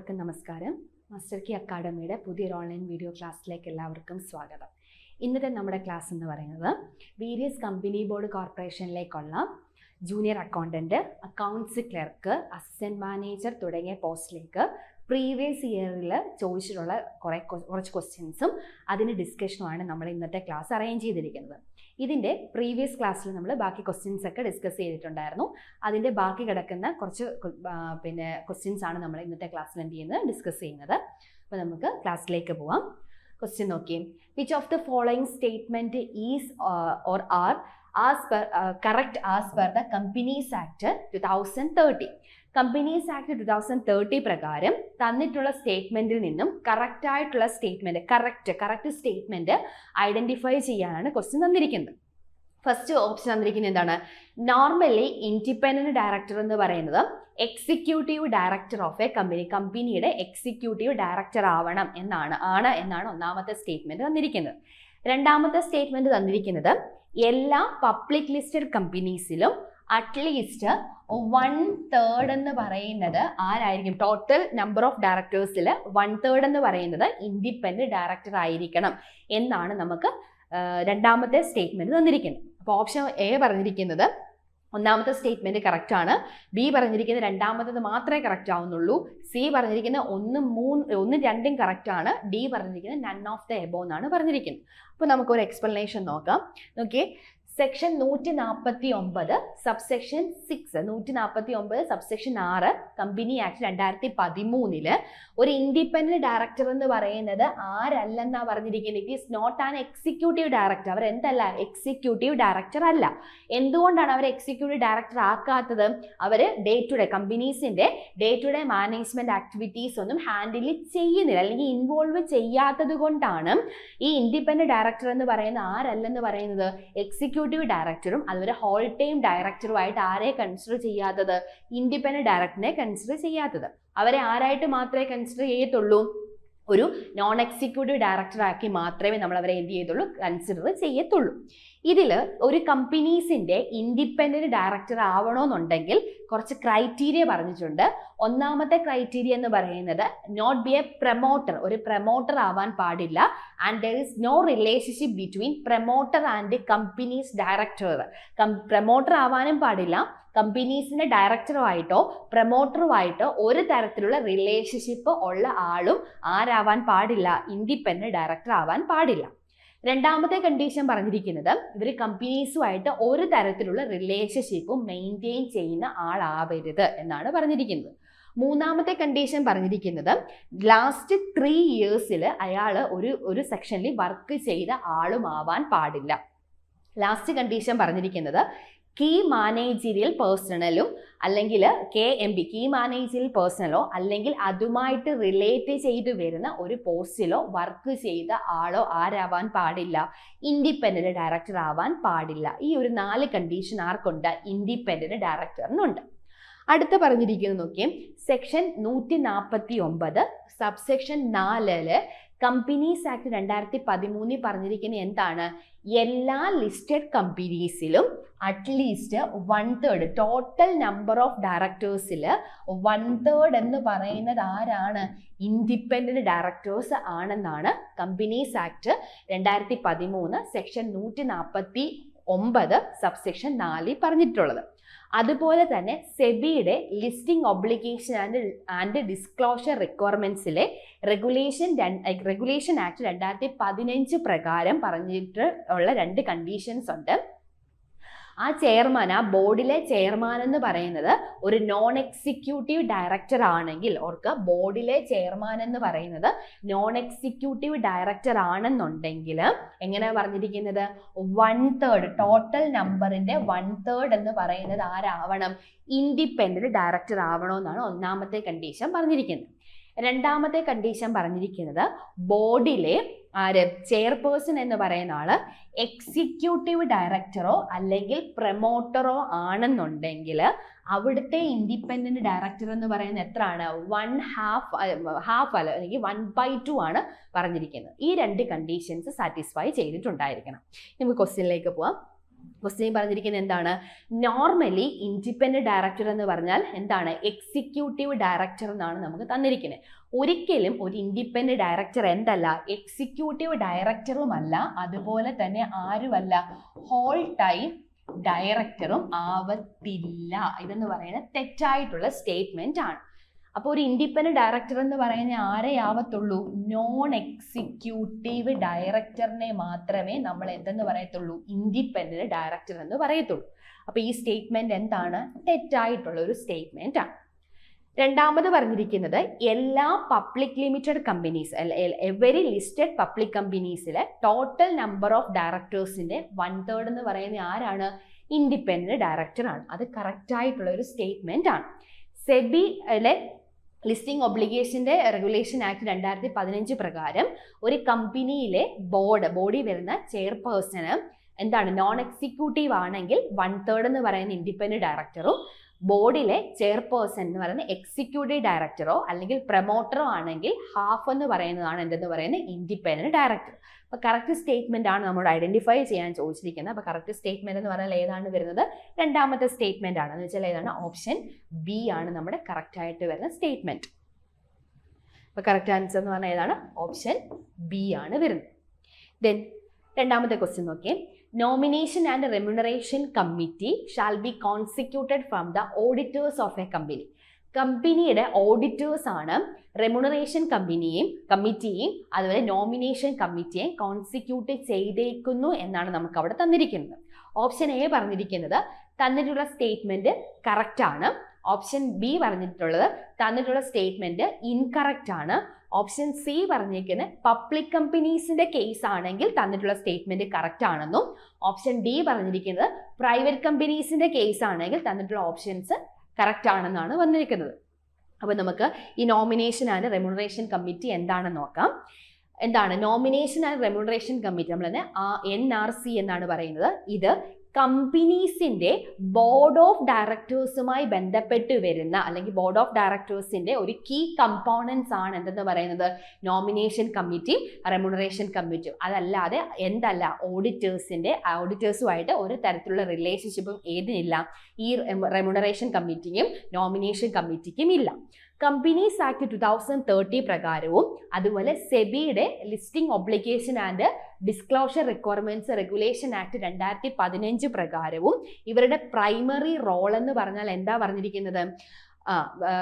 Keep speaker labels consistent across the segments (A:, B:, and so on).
A: എല്ലാവർക്കും നമസ്കാരം. Master key അക്കാഡമിയുടെ പുതിയൊരു ഓൺലൈൻ വീഡിയോ ക്ലാസ്സിലേക്ക് എല്ലാവർക്കും സ്വാഗതം. ഇന്നത്തെ നമ്മുടെ ക്ലാസ് എന്ന് പറയുന്നത് വേരിയസ് കമ്പനി ബോർഡ് കോർപ്പറേഷനിലേക്കുള്ള junior accountant, accounts clerk, assistant manager തുടങ്ങിയ പോസ്റ്റിലേക്ക് പ്രീവിയസ് ഇയറിൽ ചോദിച്ചിട്ടുള്ള കുറച്ച് ക്വസ്റ്റ്യൻസും അതിൻ്റെ ഡിസ്കഷനുമാണ് നമ്മൾ ഇന്നത്തെ ക്ലാസ് അറേഞ്ച് ചെയ്തിരിക്കുന്നത്. ഇതിൻ്റെ പ്രീവിയസ് ക്ലാസ്സിൽ നമ്മൾ ബാക്കി ക്വസ്റ്റ്യൻസ് ഒക്കെ ഡിസ്കസ് ചെയ്തിട്ടുണ്ടായിരുന്നു. അതിൻ്റെ ബാക്കി കിടക്കുന്ന കുറച്ച് ക്വസ്റ്റ്യൻസ് ആണ് നമ്മൾ ഇന്നത്തെ ക്ലാസ്സിൽ ഡിസ്കസ് ചെയ്യുന്നത്. അപ്പോൾ നമുക്ക് ക്ലാസ്സിലേക്ക് പോവാം. ക്വസ്റ്റ്യൻ നോക്കിയേ. Which of the following statement is or are correct as per the companies act 2030. Companies act 2030 പ്രകാരം തന്നിട്ടുള്ള സ്റ്റേറ്റ്മെന്റിൽ നിന്നും കറക്റ്റായിട്ടുള്ള സ്റ്റേറ്റ്മെന്റ്, കറക്റ്റ് സ്റ്റേറ്റ്മെന്റ് ഐഡന്റിഫൈ ചെയ്യാനാണ് ക്വസ്റ്റ്യൻ തന്നിരിക്കുന്നത്. ഫസ്റ്റ് ഓപ്ഷൻ തന്നിരിക്കുന്നത് എന്താണ്? നോർമലി ഇൻഡിപെൻഡന്റ് ഡയറക്ടർ എന്ന് പറയുന്നത് എക്സിക്യൂട്ടീവ് ഡയറക്ടർ ഓഫ് എ കമ്പനിയുടെ എക്സിക്യൂട്ടീവ് ഡയറക്ടർ ആവണം എന്നാണ് ഒന്നാമത്തെ സ്റ്റേറ്റ്മെന്റ് തന്നിരിക്കുന്നത്. രണ്ടാമത്തെ സ്റ്റേറ്റ്മെന്റ് തന്നിരിക്കുന്നത് എല്ലാ പബ്ലിക് ലിസ്റ്റഡ് കമ്പനീസിലും അറ്റ്ലീസ്റ്റ് 1/3 എന്ന് പറയുന്നത് ആരായിരിക്കും? ടോട്ടൽ നമ്പർ ഓഫ് ഡയറക്ടേഴ്സിൽ 1/3 എന്ന് പറയുന്നത് ഇൻഡിപെൻഡന്റ് ഡയറക്ടർ ആയിരിക്കണം എന്നാണ് നമുക്ക് രണ്ടാമത്തെ സ്റ്റേറ്റ്മെന്റ് തന്നിരിക്കുന്നത്. അപ്പോൾ ഓപ്ഷൻ എ പറഞ്ഞിരിക്കുന്നത് ഒന്നാമത്തെ സ്റ്റേറ്റ്മെന്റ് കറക്റ്റ് ആണ്, ബി പറഞ്ഞിരിക്കുന്നത് രണ്ടാമത്തത് മാത്രമേ കറക്റ്റ് ആവുന്നുള്ളൂ, സി പറഞ്ഞിരിക്കുന്നത് 1, 2 കറക്റ്റ് ആണ്, ഡി പറഞ്ഞിരിക്കുന്നത് നൺ ഓഫ് ദ എബോ എന്നാണ് പറഞ്ഞിരിക്കുന്നത്. അപ്പോൾ നമുക്കൊരു എക്സ്പ്ലനേഷൻ നോക്കാം. നോക്കിയേ, section 149 subsection 6, 149 subsection 6 company act 2013 ഒരു ഇൻഡിപെൻഡന്റ് ഡയറക്ടർ എന്ന് പറയുന്നത് ആരല്ലെന്നാ പറഞ്ഞിരിക്കുന്നത്? It is not an executive director. അവർ എന്തല്ല? എക്സിക്യൂട്ടീവ് ഡയറക്ടർ അല്ല. എന്തുകൊണ്ടാണ് അവർ എക്സിക്യൂട്ടീവ് ഡയറക്ടർ ആക്കാത്തത്? അവർ കമ്പനീസിന്റെ day to day management activities ഒന്നും ഹാൻഡിൽ ചെയ്യുന്നില്ല, അല്ലെങ്കിൽ ഇൻവോൾവ് ചെയ്യാത്തത് കൊണ്ടാണ് ഈ ഇൻഡിപെൻഡന്റ് ഡയറക്ടർ എന്ന് പറയുന്ന ആരല്ലെന്ന് പറയുന്നത് എക്സിക്യൂട്ടീവ് ഡയറക്ടറും അതുപോലെ ഹോൾ ടൈം ഡയറക്ടറുമായിട്ട് ആരെ കൺസിഡർ ചെയ്യാത്തത്? ഇൻഡിപെൻഡന്റ് ഡയറക്ടറിനെ കൺസിഡർ ചെയ്യാത്തത്. അവരെ ആരായിട്ട് മാത്രമേ കൺസിഡർ ചെയ്യത്തുള്ളൂ? ഒരു നോൺ എക്സിക്യൂട്ടീവ് ഡയറക്ടർ ആക്കി മാത്രമേ നമ്മൾ അവരെ എന്ത് ചെയ്യത്തുള്ളൂ? കൺസിഡർ ചെയ്യത്തുള്ളൂ. ഇതിൽ ഒരു കമ്പനീസിന്റെ ഇൻഡിപെൻഡന്റ് ഡയറക്ടർ ആവണമെന്നുണ്ടെങ്കിൽ കുറച്ച് ക്രൈറ്റീരിയ പറഞ്ഞിട്ടുണ്ട്. ഒന്നാമത്തെ ക്രൈറ്റീരിയ എന്ന് പറയുന്നത് നോട്ട് ബി എ പ്രൊമോട്ടർ, ഒരു പ്രൊമോട്ടർ ആവാൻ പാടില്ല. And there is no relationship between promoter and companies director. Promoter ആവാനും പാടില്ല, കമ്പനീസിന്റെ ഡയറക്ടറുമായിട്ടോ പ്രൊമോട്ടറുമായിട്ടോ ഒരു തരത്തിലുള്ള റിലേഷൻഷിപ്പ് ഉള്ള ആളും ആരാവാൻ പാടില്ല? ഇൻഡിപെൻഡന്റ് ഡയറക്ടർ ആവാൻ പാടില്ല. രണ്ടാമത്തെ കണ്ടീഷൻ പറഞ്ഞിരിക്കുന്നത് ഇവർ കമ്പനീസുമായിട്ട് ഒരു തരത്തിലുള്ള റിലേഷൻഷിപ്പും മെയിൻറ്റെയിൻ ചെയ്യുന്ന ആളാവരുത് എന്നാണ് പറഞ്ഞിരിക്കുന്നത്. മൂന്നാമത്തെ കണ്ടീഷൻ പറഞ്ഞിരിക്കുന്നത് ലാസ്റ്റ് 3 ഇയേഴ്സിൽ അയാൾ ഒരു സെക്ഷനിൽ വർക്ക് ചെയ്ത ആളും ആവാൻ പാടില്ല. ലാസ്റ്റ് കണ്ടീഷൻ പറഞ്ഞിരിക്കുന്നത് കീ മാനേജീരിയൽ പേഴ്സണലും അല്ലെങ്കിൽ KMP കീ മാനേജീരിയൽ പേഴ്സണലോ അല്ലെങ്കിൽ അതുമായിട്ട് റിലേറ്റ് ചെയ്ത് വരുന്ന ഒരു പോസ്റ്റിലോ വർക്ക് ചെയ്ത ആളോ ആരാവാൻ പാടില്ല? ഇൻഡിപെൻഡന്റ് ഡയറക്ടർ ആവാൻ പാടില്ല. ഈ ഒരു 4 കണ്ടീഷൻ ആർക്കുണ്ട്? ഇൻഡിപെൻഡന്റ് ഡയറക്ടറിനുണ്ട്. അടുത്ത പറഞ്ഞിരിക്കുന്നത് നോക്കിയേ, സെക്ഷൻ 149 സബ്സെക്ഷൻ 4 കമ്പനീസ് ആക്ട് 2013 പറഞ്ഞിരിക്കുന്നത് എന്താണ്? എല്ലാ ലിസ്റ്റഡ് കമ്പനീസിലും അറ്റ്ലീസ്റ്റ് 1/3 ടോട്ടൽ നമ്പർ ഓഫ് ഡയറക്ടേഴ്സിൽ 1/3 എന്ന് പറയുന്നത് ആരാണ്? ഇൻഡിപെൻഡന്റ് ഡയറക്ടേഴ്സ് ആണെന്നാണ് കമ്പനീസ് ആക്ട് 2013 സെക്ഷൻ 149 സബ്സെക്ഷൻ 4 പറഞ്ഞിട്ടുള്ളത്. അതുപോലെ തന്നെ സെബിയുടെ ലിസ്റ്റിംഗ് ഒബ്ലിഗേഷൻ ആൻഡ് ഡിസ്ക്ലോഷർ റിക്വയർമെന്റ്സിലെ റെഗുലേഷൻ ആക്ട് 2015 പ്രകാരം പറഞ്ഞിട്ട് ഉള്ള 2 കണ്ടീഷൻസ് ഉണ്ട്. ആ ബോർഡിലെ ചെയർമാൻ എന്ന് പറയുന്നത് ഒരു നോൺ എക്സിക്യൂട്ടീവ് ഡയറക്ടർ ആണെങ്കിൽ, ഓർക്കുക, ബോർഡിലെ ചെയർമാൻ എന്ന് പറയുന്നത് നോൺ എക്സിക്യൂട്ടീവ് ഡയറക്ടർ ആണെന്നുണ്ടെങ്കിൽ എങ്ങനെയാ പറഞ്ഞിരിക്കുന്നത്? 1/3 ടോട്ടൽ നമ്പറിന്റെ 1/3 എന്ന് പറയുന്നത് ആരാവണം? ഇൻഡിപെൻഡന്റ് ഡയറക്ടർ ആവണമെന്നാണ് ഒന്നാമത്തെ കണ്ടീഷൻ പറഞ്ഞിരിക്കുന്നത്. രണ്ടാമത്തെ കണ്ടീഷൻ പറഞ്ഞിരിക്കുന്നത് ബോർഡിലെ ചെയർപേഴ്സൺ എന്ന് പറയുന്ന ആള് എക്സിക്യൂട്ടീവ് ഡയറക്ടറോ അല്ലെങ്കിൽ പ്രൊമോട്ടറോ ആണെന്നുണ്ടെങ്കിൽ അവിടുത്തെ ഇൻഡിപെൻഡന്റ് ഡയറക്ടർ എന്ന് പറയുന്നത് എത്രയാണ്? 1/2 അല്ലെങ്കിൽ 1/2 ആണ് പറഞ്ഞിരിക്കുന്നത്. ഈ 2 കണ്ടീഷൻസ് സാറ്റിസ്ഫൈ ചെയ്തിട്ടുണ്ടായിരിക്കണം. നമുക്ക് ക്വസ്റ്റ്യനിലേക്ക് പോവാം. ക്വസ്റ്റ്യൻ പറഞ്ഞിരിക്കുന്നത് എന്താണ്? നോർമലി ഇൻഡിപെൻഡന്റ് ഡയറക്ടർ എന്ന് പറഞ്ഞാൽ എന്താണ്? എക്സിക്യൂട്ടീവ് ഡയറക്ടർ എന്നാണ് നമുക്ക് തന്നിരിക്കുന്നത്. ഒരിക്കലും ഒരു ഇൻഡിപെൻഡന്റ് ഡയറക്ടർ എന്തല്ല? എക്സിക്യൂട്ടീവ് ഡയറക്ടറുമല്ല, അതുപോലെ തന്നെ ആരുമല്ല? ഹോൾ ടൈം ഡയറക്ടറും ആവത്തില്ല. ഇതെന്ന് പറയുന്നത് തെറ്റായിട്ടുള്ള സ്റ്റേറ്റ്മെന്റ് ആണ്. അപ്പോൾ ഒരു ഇൻഡിപെൻഡന്റ് ഡയറക്ടർ എന്ന് പറയുന്ന ആരെ ആവത്തുള്ളൂ? നോൺ എക്സിക്യൂട്ടീവ് ഡയറക്ടറിനെ മാത്രമേ നമ്മൾ എന്തെന്ന് പറയത്തുള്ളൂ? ഇൻഡിപെൻഡന്റ് ഡയറക്ടർ എന്ന് പറയത്തുള്ളൂ. അപ്പോൾ ഈ സ്റ്റേറ്റ്മെന്റ് എന്താണ്? തെറ്റായിട്ടുള്ള ഒരു സ്റ്റേറ്റ്മെന്റ് ആണ്. രണ്ടാമത് പറഞ്ഞിരിക്കുന്നത് എല്ലാ public limited companies, every listed public കമ്പനീസിലെ ടോട്ടൽ നമ്പർ ഓഫ് ഡയറക്ടേഴ്സിന്റെ 1/3 എന്ന് പറയുന്ന ആരാണ്? ഇൻഡിപെൻഡന്റ് ഡയറക്ടർ ആണ്. അത് കറക്റ്റ് ആയിട്ടുള്ള ഒരു സ്റ്റേറ്റ്മെന്റ് ആണ്. സെബിയിലെ ലിസ്റ്റിംഗ് ഒബ്ലിഗേഷൻ്റെ റെഗുലേഷൻ ആക്ട് 2015 പ്രകാരം ഒരു കമ്പനിയിലെ ബോഡി വരുന്ന ചെയർപേഴ്സണ് എന്താണ്? നോൺ എക്സിക്യൂട്ടീവ് ആണെങ്കിൽ 1/3 എന്ന് പറയുന്ന ഇൻഡിപെൻഡന്റ് ഡയറക്ടറും ബോർഡിലെ ചെയർപേഴ്സൺ എന്ന് പറയുന്ന എക്സിക്യൂട്ടീവ് ഡയറക്ടറോ അല്ലെങ്കിൽ പ്രൊമോട്ടറോ ആണെങ്കിൽ ഹാഫ് എന്ന് പറയുന്നതാണ് എന്തെന്ന് പറയുന്നത്? Independent director. അപ്പോൾ കറക്റ്റ് സ്റ്റേറ്റ്മെന്റ് ആണ് നമ്മളോട് ഐഡന്റിഫൈ ചെയ്യാൻ ചോദിച്ചിരിക്കുന്നത്. അപ്പോൾ കറക്റ്റ് സ്റ്റേറ്റ്മെന്റ് എന്ന് പറഞ്ഞാൽ ഏതാണ് വരുന്നത്? രണ്ടാമത്തെ സ്റ്റേറ്റ്മെന്റ് ആണ്. എന്ന് വെച്ചാൽ ഏതാണ്? ഓപ്ഷൻ ബി ആണ് നമ്മുടെ കറക്റ്റ് ആയിട്ട് വരുന്ന സ്റ്റേറ്റ്മെന്റ്. അപ്പോൾ കറക്റ്റ് ആൻസർ എന്ന് പറഞ്ഞാൽ ഏതാണ്? ഓപ്ഷൻ ബി ആണ് വരുന്നത്. ദെൻ രണ്ടാമത്തെ ക്വസ്റ്റ്യൻ നോക്കിയേ. Nomination and remuneration committee shall be constituted from the auditors of a company. കമ്പനിയുടെ ഓഡിറ്റേഴ്സ് ആണ് റെമ്യൂണറേഷൻ കമ്മിറ്റിയെയും അതുപോലെ നോമിനേഷൻ കമ്മിറ്റിയെയും കോൺസിക്യൂട്ട് ചെയ്തേക്കുന്നു എന്നാണ് നമുക്ക് അവിടെ തന്നിരിക്കുന്നത്. ഓപ്ഷൻ എ പറഞ്ഞിരിക്കുന്നത് തന്നിട്ടുള്ള സ്റ്റേറ്റ്മെന്റ് കറക്റ്റ് ആണ്. ഓപ്ഷൻ ബി പറഞ്ഞിട്ടുള്ളത് തന്നിട്ടുള്ള സ്റ്റേറ്റ്മെന്റ് ഇൻകറക്റ്റ് ആണ്. ഓപ്ഷൻ സി പറഞ്ഞിരിക്കുന്നത് പബ്ലിക് കമ്പനീസിന്റെ കേസ് ആണെങ്കിൽ തന്നിട്ടുള്ള സ്റ്റേറ്റ്മെന്റ് കറക്റ്റ് ആണെന്നും, ഓപ്ഷൻ ഡി പറഞ്ഞിരിക്കുന്നത് പ്രൈവറ്റ് കമ്പനീസിന്റെ കേസ് ആണെങ്കിൽ തന്നിട്ടുള്ള ഓപ്ഷൻസ് കറക്റ്റ് ആണെന്നാണ് വന്നിരിക്കുന്നത്. അപ്പോൾ നമുക്ക് ഈ നോമിനേഷൻ ആൻഡ് റെമ്യൂണറേഷൻ കമ്മിറ്റി എന്താണെന്ന് നോക്കാം. എന്താണ് നോമിനേഷൻ ആൻഡ് റെമ്യൂണറേഷൻ കമ്മിറ്റി? നമ്മൾ തന്നെ NRC എന്നാണ് പറയുന്നത്. ഇത് കമ്പനീസിന്റെ ബോർഡ് ഓഫ് ഡയറക്ടേഴ്സുമായി ബന്ധപ്പെട്ട് വരുന്ന അല്ലെങ്കിൽ ബോർഡ് ഓഫ് ഡയറക്ടേഴ്സിന്റെ ഒരു കീ കമ്പോണൻസ് ആണ് എന്തെന്ന് പറയുന്നത്? നോമിനേഷൻ കമ്മിറ്റിയും റെമ്യൂണറേഷൻ കമ്മിറ്റിയും. അതല്ലാതെ എന്തല്ല? ഓഡിറ്റേഴ്സുമായിട്ട് ഒരു തരത്തിലുള്ള റിലേഷൻഷിപ്പും ഏതിനില്ല? ഈ റെമ്യൂണറേഷൻ കമ്മിറ്റിക്കും നോമിനേഷൻ കമ്മിറ്റിക്കും ഇല്ല. കമ്പനീസ് ആക്ട് 2030 പ്രകാരവും അതുപോലെ സെബിയുടെ listing obligation and disclosure requirements regulation act 2015 പ്രകാരവും ഇവരുടെ പ്രൈമറി റോൾ എന്ന് പറഞ്ഞാൽ എന്താ പറഞ്ഞിരിക്കുന്നത്?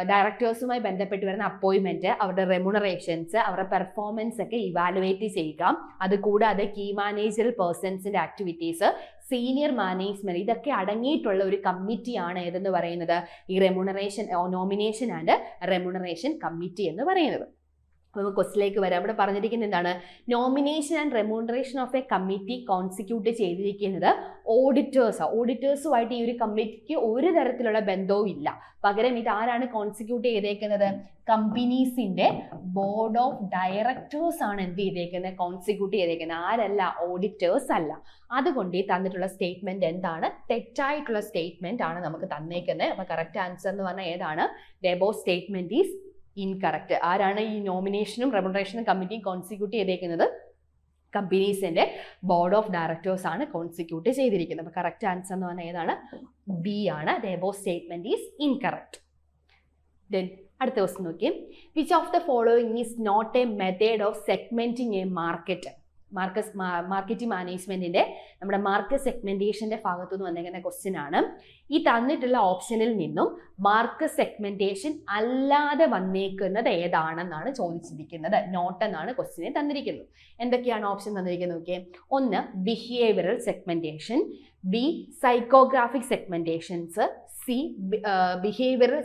A: ഡയറക്ടേഴ്സുമായി ബന്ധപ്പെട്ട് വരുന്ന അപ്പോയിൻമെന്റ്, അവരുടെ റെമ്യൂണറേഷൻസ്, അവരുടെ പെർഫോമൻസ് ഒക്കെ ഇവാലുവേറ്റ് ചെയ്യുക. അതുകൂടാതെ കീ മാനേജറൽ പേഴ്സൺസിന്റെ ആക്ടിവിറ്റീസ്, സീനിയർ മാനേജ്മെന്റ്, ഇതൊക്കെ അടങ്ങിയിട്ടുള്ള ഒരു കമ്മിറ്റിയാണ് ഏതെന്ന് പറയുന്നത്? ഈ നോമിനേഷൻ ആൻഡ് റെമ്യൂണറേഷൻ കമ്മിറ്റി എന്ന് പറയുന്നത്. അപ്പോൾ ക്വസ്റ്റിലേക്ക് വരാം. ഇവിടെ പറഞ്ഞിരിക്കുന്നത് എന്താണ്? Nomination and remuneration of a committee constitute ചെയ്തിരിക്കുന്നത് ഓഡിറ്റേഴ്സുമായിട്ട് ഈ ഒരു കമ്മിറ്റിക്ക് ഒരു തരത്തിലുള്ള ബന്ധവും ഇല്ല. പകരം ഇത് ആരാണ് കോൺസിക്യൂട്ട് ചെയ്തേക്കുന്നത്? കമ്പനീസിന്റെ ബോർഡ് ഓഫ് ഡയറക്ടേഴ്സ് ആണ് എന്ത് ചെയ്തേക്കുന്നത്? കോൺസിക്യൂട്ട് ചെയ്തേക്കുന്നത്. ആരല്ല? ഓഡിറ്റേഴ്സ് അല്ല. അതുകൊണ്ട് ഈ തന്നിട്ടുള്ള സ്റ്റേറ്റ്മെന്റ് എന്താണ്? തെറ്റായിട്ടുള്ള സ്റ്റേറ്റ്മെന്റ് ആണ് നമുക്ക് തന്നേക്കുന്നത്. അപ്പോൾ കറക്റ്റ് ആൻസർ എന്ന് പറഞ്ഞാൽ ഏതാണ്? The above statement is incorrect. ആരാണ് ഈ നോമിനേഷനും റെമ്യൂണറേഷനും കമ്മിറ്റിയും കോൺസിക്യൂട്ട് ചെയ്തേക്കുന്നത്? കമ്പനീസിന്റെ ബോർഡ് ഓഫ് ഡയറക്ടേഴ്സ് ആണ് കോൺസിക്യൂട്ട് ചെയ്തിരിക്കുന്നത്. അപ്പോൾ കറക്റ്റ് ആൻസർ എന്ന് പറഞ്ഞാൽ ഏതാണ്? ബി ആണ്. The above statement is incorrect. Then അടുത്ത ക്വസ്റ്റ്യൻ നോക്കി. Which of the following is not a method of segmenting a market? Marketing മാനേജ്മെന്റിന്റെ നമ്മുടെ മാർക്കറ്റ് സെഗ്മെന്റേഷന്റെ ഭാഗത്തു നിന്ന് വന്നിരിക്കുന്ന ക്വസ്റ്റ്യൻ ആണ്. ഈ തന്നിട്ടുള്ള ഓപ്ഷനിൽ നിന്നും മാർക്കറ്റ് സെഗ്മെന്റേഷൻ അല്ലാതെ വന്നേക്കുന്നത് ഏതാണെന്നാണ് ചോദിച്ചിരിക്കുന്നത്. നോട്ട് എന്നാണ് ക്വസ്റ്റ്യനെ തന്നിരിക്കുന്നത്. എന്തൊക്കെയാണ് ഓപ്ഷൻ തന്നിരിക്കുന്നത് നോക്കിയേ. ഒന്ന് behavioural segmentation, B psychographic segmentations, C behavioural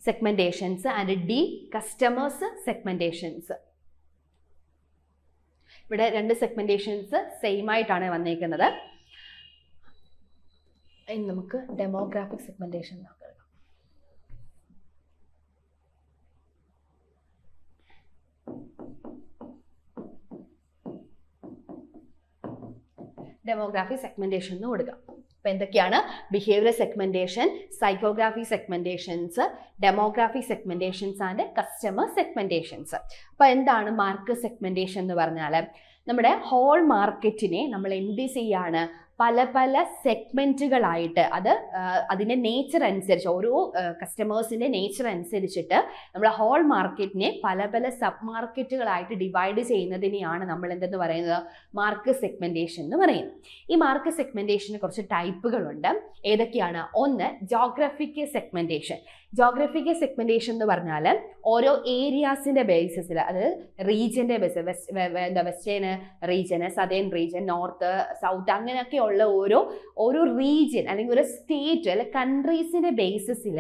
A: segmentations and D customers segmentations. ഇവിടെ രണ്ട് സെഗ്മെന്റേഷൻസ് സെയിം ആയിട്ടാണ് വന്നേക്കുന്നത്. ഇനി നമുക്ക് ഡെമോഗ്രാഫിക് സെഗ്മെന്റേഷൻ നോക്കാം. ഡെമോഗ്രാഫിക് സെഗ്മെന്റേഷൻ എന്ന് കൊടുക്കാം. അപ്പോൾ എന്തൊക്കെയാണ്? Behavioural segmentation, psychography segmentations, demography segmentations and customer segmentations. അപ്പോൾ എന്താണ് മാർക്കറ്റ് സെഗ്മെന്റേഷൻ എന്ന് പറഞ്ഞാൽ? നമ്മുടെ ഹോൾ മാർക്കറ്റിനെ നമ്മൾ എന്ത് ചെയ്യാണ്? പല പല സെഗ്മെൻറ്റുകളായിട്ട്, അതിൻ്റെ നേച്ചർ അനുസരിച്ച്, ഓരോ കസ്റ്റമേഴ്സിൻ്റെ നേച്ചർ അനുസരിച്ചിട്ട് നമ്മൾ ഹോൾ മാർക്കറ്റിനെ പല പല സബ് മാർക്കറ്റുകളായിട്ട് ഡിവൈഡ് ചെയ്യുന്നതിനെയാണ് നമ്മൾ എന്തെന്ന് പറയുന്നത്? മാർക്കറ്റ് സെഗ്മെൻറ്റേഷൻ എന്ന് പറയുന്നത്. ഈ മാർക്കറ്റ് സെഗ്മെൻറ്റേഷന് കുറച്ച് ടൈപ്പുകളുണ്ട്. ഏതൊക്കെയാണ്? ഒന്ന്, ജോഗ്രഫിക്കൽ സെഗ്മെൻറ്റേഷൻ. ജോഗ്രഫിക്കൽ സെഗ്മെൻറ്റേഷൻ എന്ന് പറഞ്ഞാൽ ഓരോ ഏരിയാസിൻ്റെ ബേസിസിൽ, അത് റീജിയൻ്റെ ബേസിൽ, വെസ്റ്റേൺ റീജിയന്, സദേൺ റീജിയൻ, നോർത്ത്, സൗത്ത്, അങ്ങനെയൊക്കെ ഉള്ള ഓരോ റീജിയൻ അല്ലെങ്കിൽ ഒരു സ്റ്റേറ്റ് അല്ലെങ്കിൽ കൺട്രീസിന്റെ ബേസിസിൽ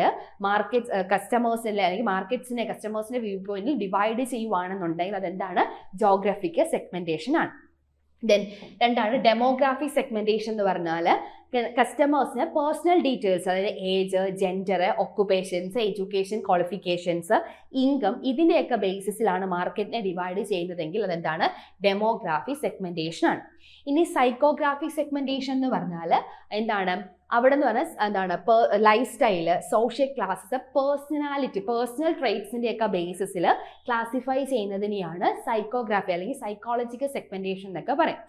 A: മാർക്കറ്റ് കസ്റ്റമേഴ്സിനെ അല്ലെങ്കിൽ മാർക്കറ്റ്സിനെ കസ്റ്റമേഴ്സിന്റെ വ്യൂ പോയിന്റിൽ ഡിവൈഡ് ചെയ്യുവാണെന്നുണ്ടെങ്കിൽ അതെന്താണ്? ജോഗ്രഫിക്കൽ സെഗ്മെന്റേഷൻ ആണ്. ദെൻ രണ്ടാണ് ഡെമോഗ്രാഫി സെഗ്മെന്റേഷൻ എന്ന് പറഞ്ഞാൽ കസ്റ്റമേഴ്സിന് പേഴ്സണൽ ഡീറ്റെയിൽസ്, അതായത് age, gender, occupations, education qualifications, income, ഇതിൻ്റെയൊക്കെ ബേസിസിലാണ് മാർക്കറ്റിനെ ഡിവൈഡ് ചെയ്യുന്നതെങ്കിൽ അതെന്താണ്? ഡെമോഗ്രാഫി സെഗ്മെന്റേഷൻ ആണ്. ഇനി സൈക്കോഗ്രാഫി സെഗ്മെന്റേഷൻ എന്ന് പറഞ്ഞാൽ എന്താണ്? അവിടെ എന്ന് പറഞ്ഞാൽ എന്താണ്? Lifestyle, social classes, personal ട്രേറ്റ്സിൻ്റെയൊക്കെ ബേസിസിൽ ക്ലാസിഫൈ ചെയ്യുന്നതിനെയാണ് സൈക്കോഗ്രാഫി അല്ലെങ്കിൽ സൈക്കോളജിക്കൽ സെഗ്മെന്റേഷൻ എന്നൊക്കെ പറയും.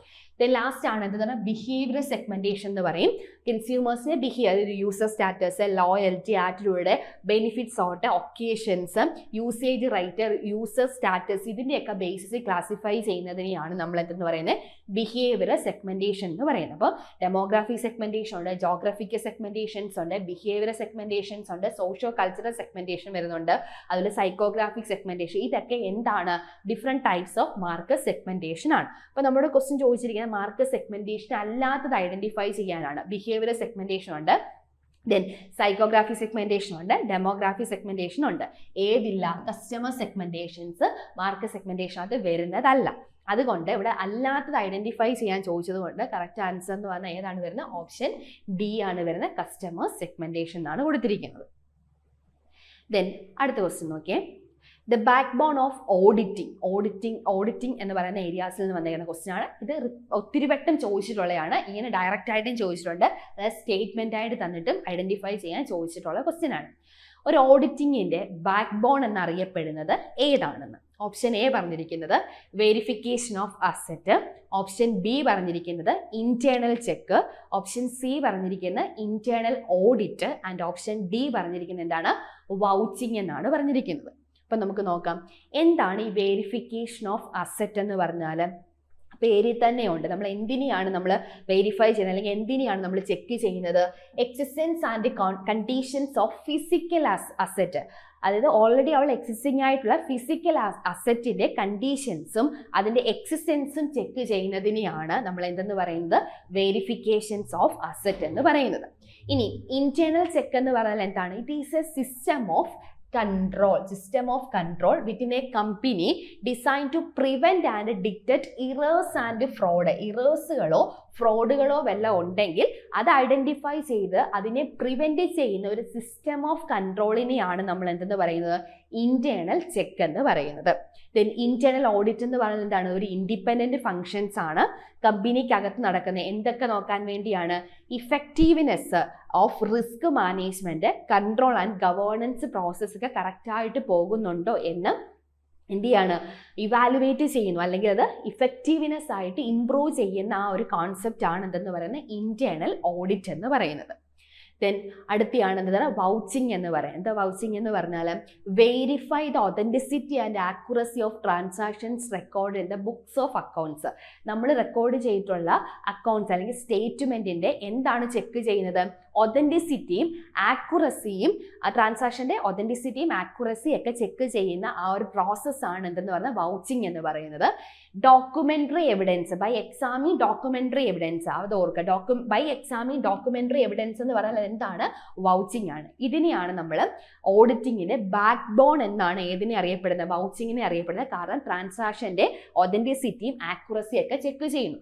A: ദെൻ ലാസ്റ്റ് ആണ് എന്താണ്? ബിഹേവിയറൽ സെഗ്മെന്റേഷൻ എന്ന് പറയും. കൺസ്യൂമേഴ്സിന്റെ behaviour, user status, loyalty, attitude, benefit sought, occasions, usage rate, user status, ഇതിൻ്റെയൊക്കെ ബേസിസിൽ ക്ലാസിഫൈ ചെയ്യുന്നതിനെയാണ് നമ്മൾ എന്തെന്ന് പറയുന്നത്? ബിഹേവിയറൽ സെഗ്മെന്റേഷൻ എന്ന് പറയുന്നത്. അപ്പോൾ ഡെമോഗ്രാഫി സെഗ്മെന്റേഷൻ ഉണ്ട്, ജോഗ്രഫിക്കൽ സെഗ്മെന്റേഷൻസ് ഉണ്ട്, ബിഹേവിയറൽ സെഗ്മെന്റേഷൻസ് ഉണ്ട്, സോഷ്യോ കൾച്ചറൽ സെഗ്മെന്റേഷൻ വരുന്നുണ്ട്, അതുപോലെ സൈക്കോഗ്രാഫിക് സെഗ്മെന്റേഷൻ. ഇതൊക്കെ എന്താണ്? Different types of market segmentation ആണ്. അപ്പോൾ നമ്മുടെ ക്വസ്റ്റ്യൻ ചോദിച്ചിരിക്കുന്നത് മാർക്കറ്റ് സെഗ്മെന്റേഷൻ അല്ലാത്തത് ഐഡന്റിഫൈ ചെയ്യാനാണ്. ബിഹേവിയറൽ സെഗ്മെന്റേഷൻ ഉണ്ട്, ദെൻ സൈക്കോഗ്രാഫി സെഗ്മെന്റേഷൻ ഉണ്ട്, ഡെമോഗ്രാഫി സെഗ്മെന്റേഷൻ ഉണ്ട്. ഏതില്ല? കസ്റ്റമർ സെഗ്മെന്റേഷൻസ് മാർക്കറ്റ് സെഗ്മെന്റേഷനകത്ത് വരുന്നതല്ല. അതുകൊണ്ട് ഇവിടെ അല്ലാത്തത് ഐഡന്റിഫൈ ചെയ്യാൻ ചോദിച്ചത് കൊണ്ട് കറക്റ്റ് ആൻസർ എന്ന് പറഞ്ഞാൽ ഏതാണ് വരുന്നത്? ഓപ്ഷൻ ഡി ആണ് വരുന്നത്. കസ്റ്റമർ സെഗ്മെന്റേഷൻ എന്നാണ് കൊടുത്തിരിക്കുന്നത്. ദെൻ അടുത്ത ക്വസ്റ്റ്യൻ നോക്കിയേ. The backbone of auditing എന്ന് പറയുന്ന ഏരിയാസിൽ നിന്ന് വന്നിരിക്കുന്ന ക്വസ്റ്റ്യൻ ആണ്. ഇത് ഒത്തിരി വട്ടം ചോദിച്ചിട്ടുള്ളതാണ്. ഇങ്ങനെ ഡയറക്റ്റ് ആയിട്ടും ചോദിച്ചിട്ടുണ്ട്, അതായത് സ്റ്റേറ്റ്മെന്റ് ആയിട്ട് തന്നിട്ടും ഐഡന്റിഫൈ ചെയ്യാൻ ചോദിച്ചിട്ടുള്ള ക്വസ്റ്റ്യൻ ആണ്. ഒരു ഓഡിറ്റിങ്ങിന്റെ ബാക്ക് ബോൺ എന്നറിയപ്പെടുന്നത് ഏതാണെന്ന്? ഓപ്ഷൻ എ പറഞ്ഞിരിക്കുന്നത് verification of asset, option B പറഞ്ഞിരിക്കുന്നത് ഇന്റേണൽ ചെക്ക്, ഓപ്ഷൻ സി പറഞ്ഞിരിക്കുന്നത് internal audit and option D പറഞ്ഞിരിക്കുന്നത് എന്താണ്? വൗച്ചിങ് എന്നാണ് പറഞ്ഞിരിക്കുന്നത്. അപ്പം നമുക്ക് നോക്കാം എന്താണ് ഈ വെരിഫിക്കേഷൻ ഓഫ് അസറ്റ് എന്ന് പറഞ്ഞാൽ. പേരിൽ തന്നെയുണ്ട്. നമ്മൾ എന്തിനെയാണ് നമ്മൾ വെരിഫൈ ചെയ്യുന്നത് അല്ലെങ്കിൽ എന്തിനെയാണ് നമ്മൾ ചെക്ക് ചെയ്യുന്നത്? Existence and conditions of physical asset, അതായത് ഓൾറെഡി അവൾ എക്സിസ്റ്റിംഗ് ആയിട്ടുള്ള ഫിസിക്കൽ അസറ്റിന്റെ കണ്ടീഷൻസും അതിന്റെ എക്സിസ്റ്റൻസും ചെക്ക് ചെയ്യുന്നതിനെയാണ് നമ്മൾ എന്തെന്ന് പറയുന്നത്? വെരിഫിക്കേഷൻസ് ഓഫ് അസറ്റ് എന്ന് പറയുന്നത്. ഇനി ഇന്റേണൽ ചെക്ക് എന്ന് പറഞ്ഞാൽ എന്താണ്? It is A system of control within a company designed to prevent and detect errors and fraud. ഇറേഴ്സുകളോ ഫ്രോഡുകളോ വല്ല ഉണ്ടെങ്കിൽ അത് ഐഡന്റിഫൈ ചെയ്ത് അതിനെ പ്രിവെന്റ് ചെയ്യുന്ന ഒരു സിസ്റ്റം ഓഫ് കൺട്രോളിനെയാണ് നമ്മൾ എന്തെന്ന് പറയുന്നത്? ഇന്റേണൽ ചെക്ക് എന്ന് പറയുന്നത്. ദെൻ ഇന്റേണൽ ഓഡിറ്റ് എന്ന് പറയുന്നത് എന്താണ്? ഒരു ഇൻഡിപെൻഡന്റ് ഫങ്ഷൻസ് ആണ്. കമ്പനിക്കകത്ത് നടക്കുന്ന എന്തൊക്കെ നോക്കാൻ വേണ്ടിയാണ്? Effectiveness of risk management, control and governance process ഒക്കെ കറക്റ്റായിട്ട് പോകുന്നുണ്ടോ എന്ന് എന്ത് ചെയ്യാണ്? ഇവാലുവേറ്റ് ചെയ്യുന്നു, അല്ലെങ്കിൽ അത് ഇഫക്റ്റീവ്നെസ് ആയിട്ട് ഇംപ്രൂവ് ചെയ്യുന്ന ആ ഒരു കോൺസെപ്റ്റ് ആണ് എന്തെന്ന് പറയുന്നത്? ഇന്റേണൽ ഓഡിറ്റ് എന്ന് പറയുന്നത്. ദെൻ അടുത്തെയാണ് എന്താണ്? വൗച്ചിങ് എന്ന് പറയുന്നത്. എന്താ വൗച്ചിങ് എന്ന് പറഞ്ഞാൽ? Verify the authenticity and accuracy of transactions record in the books of accounts. നമ്മൾ റെക്കോർഡ് ചെയ്തിട്ടുള്ള അക്കൗണ്ട്സ് അല്ലെങ്കിൽ സ്റ്റേറ്റ്മെന്റിന്റെ എന്താണ് ചെക്ക് ചെയ്യുന്നത്? ഒതന്റിസിറ്റിയും ആക്യുറസിയും, ആ ട്രാൻസാക്ഷന്റെ ഒതന്റിസിറ്റിയും ആക്യുറസിയും ഒക്കെ ചെക്ക് ചെയ്യുന്ന ആ ഒരു പ്രോസസ്സാണ് എന്തെന്ന് പറഞ്ഞാൽ വൗച്ചിങ് എന്ന് പറയുന്നത്. Documentary evidence, by examining documentary evidence, അത് ഓർക്കുക. ബൈ എക്സാമിങ് ഡോക്യുമെന്ററി എവിഡൻസ് എന്ന് പറഞ്ഞാൽ എന്താണ്? വൗച്ചിങ് ആണ്. ഇതിനെയാണ് നമ്മൾ ഓഡിറ്റിങ്ങിന്റെ ബാക്ക് ബോൺ എന്നാണ് ഏതിനെ അറിയപ്പെടുന്നത്? വൗച്ചിങ്ങിനെ അറിയപ്പെടുന്നത്. കാരണം ട്രാൻസാക്ഷന്റെ ഒതന്റിസിറ്റിയും ആക്യുറസിയും ഒക്കെ ചെക്ക് ചെയ്യുന്നു.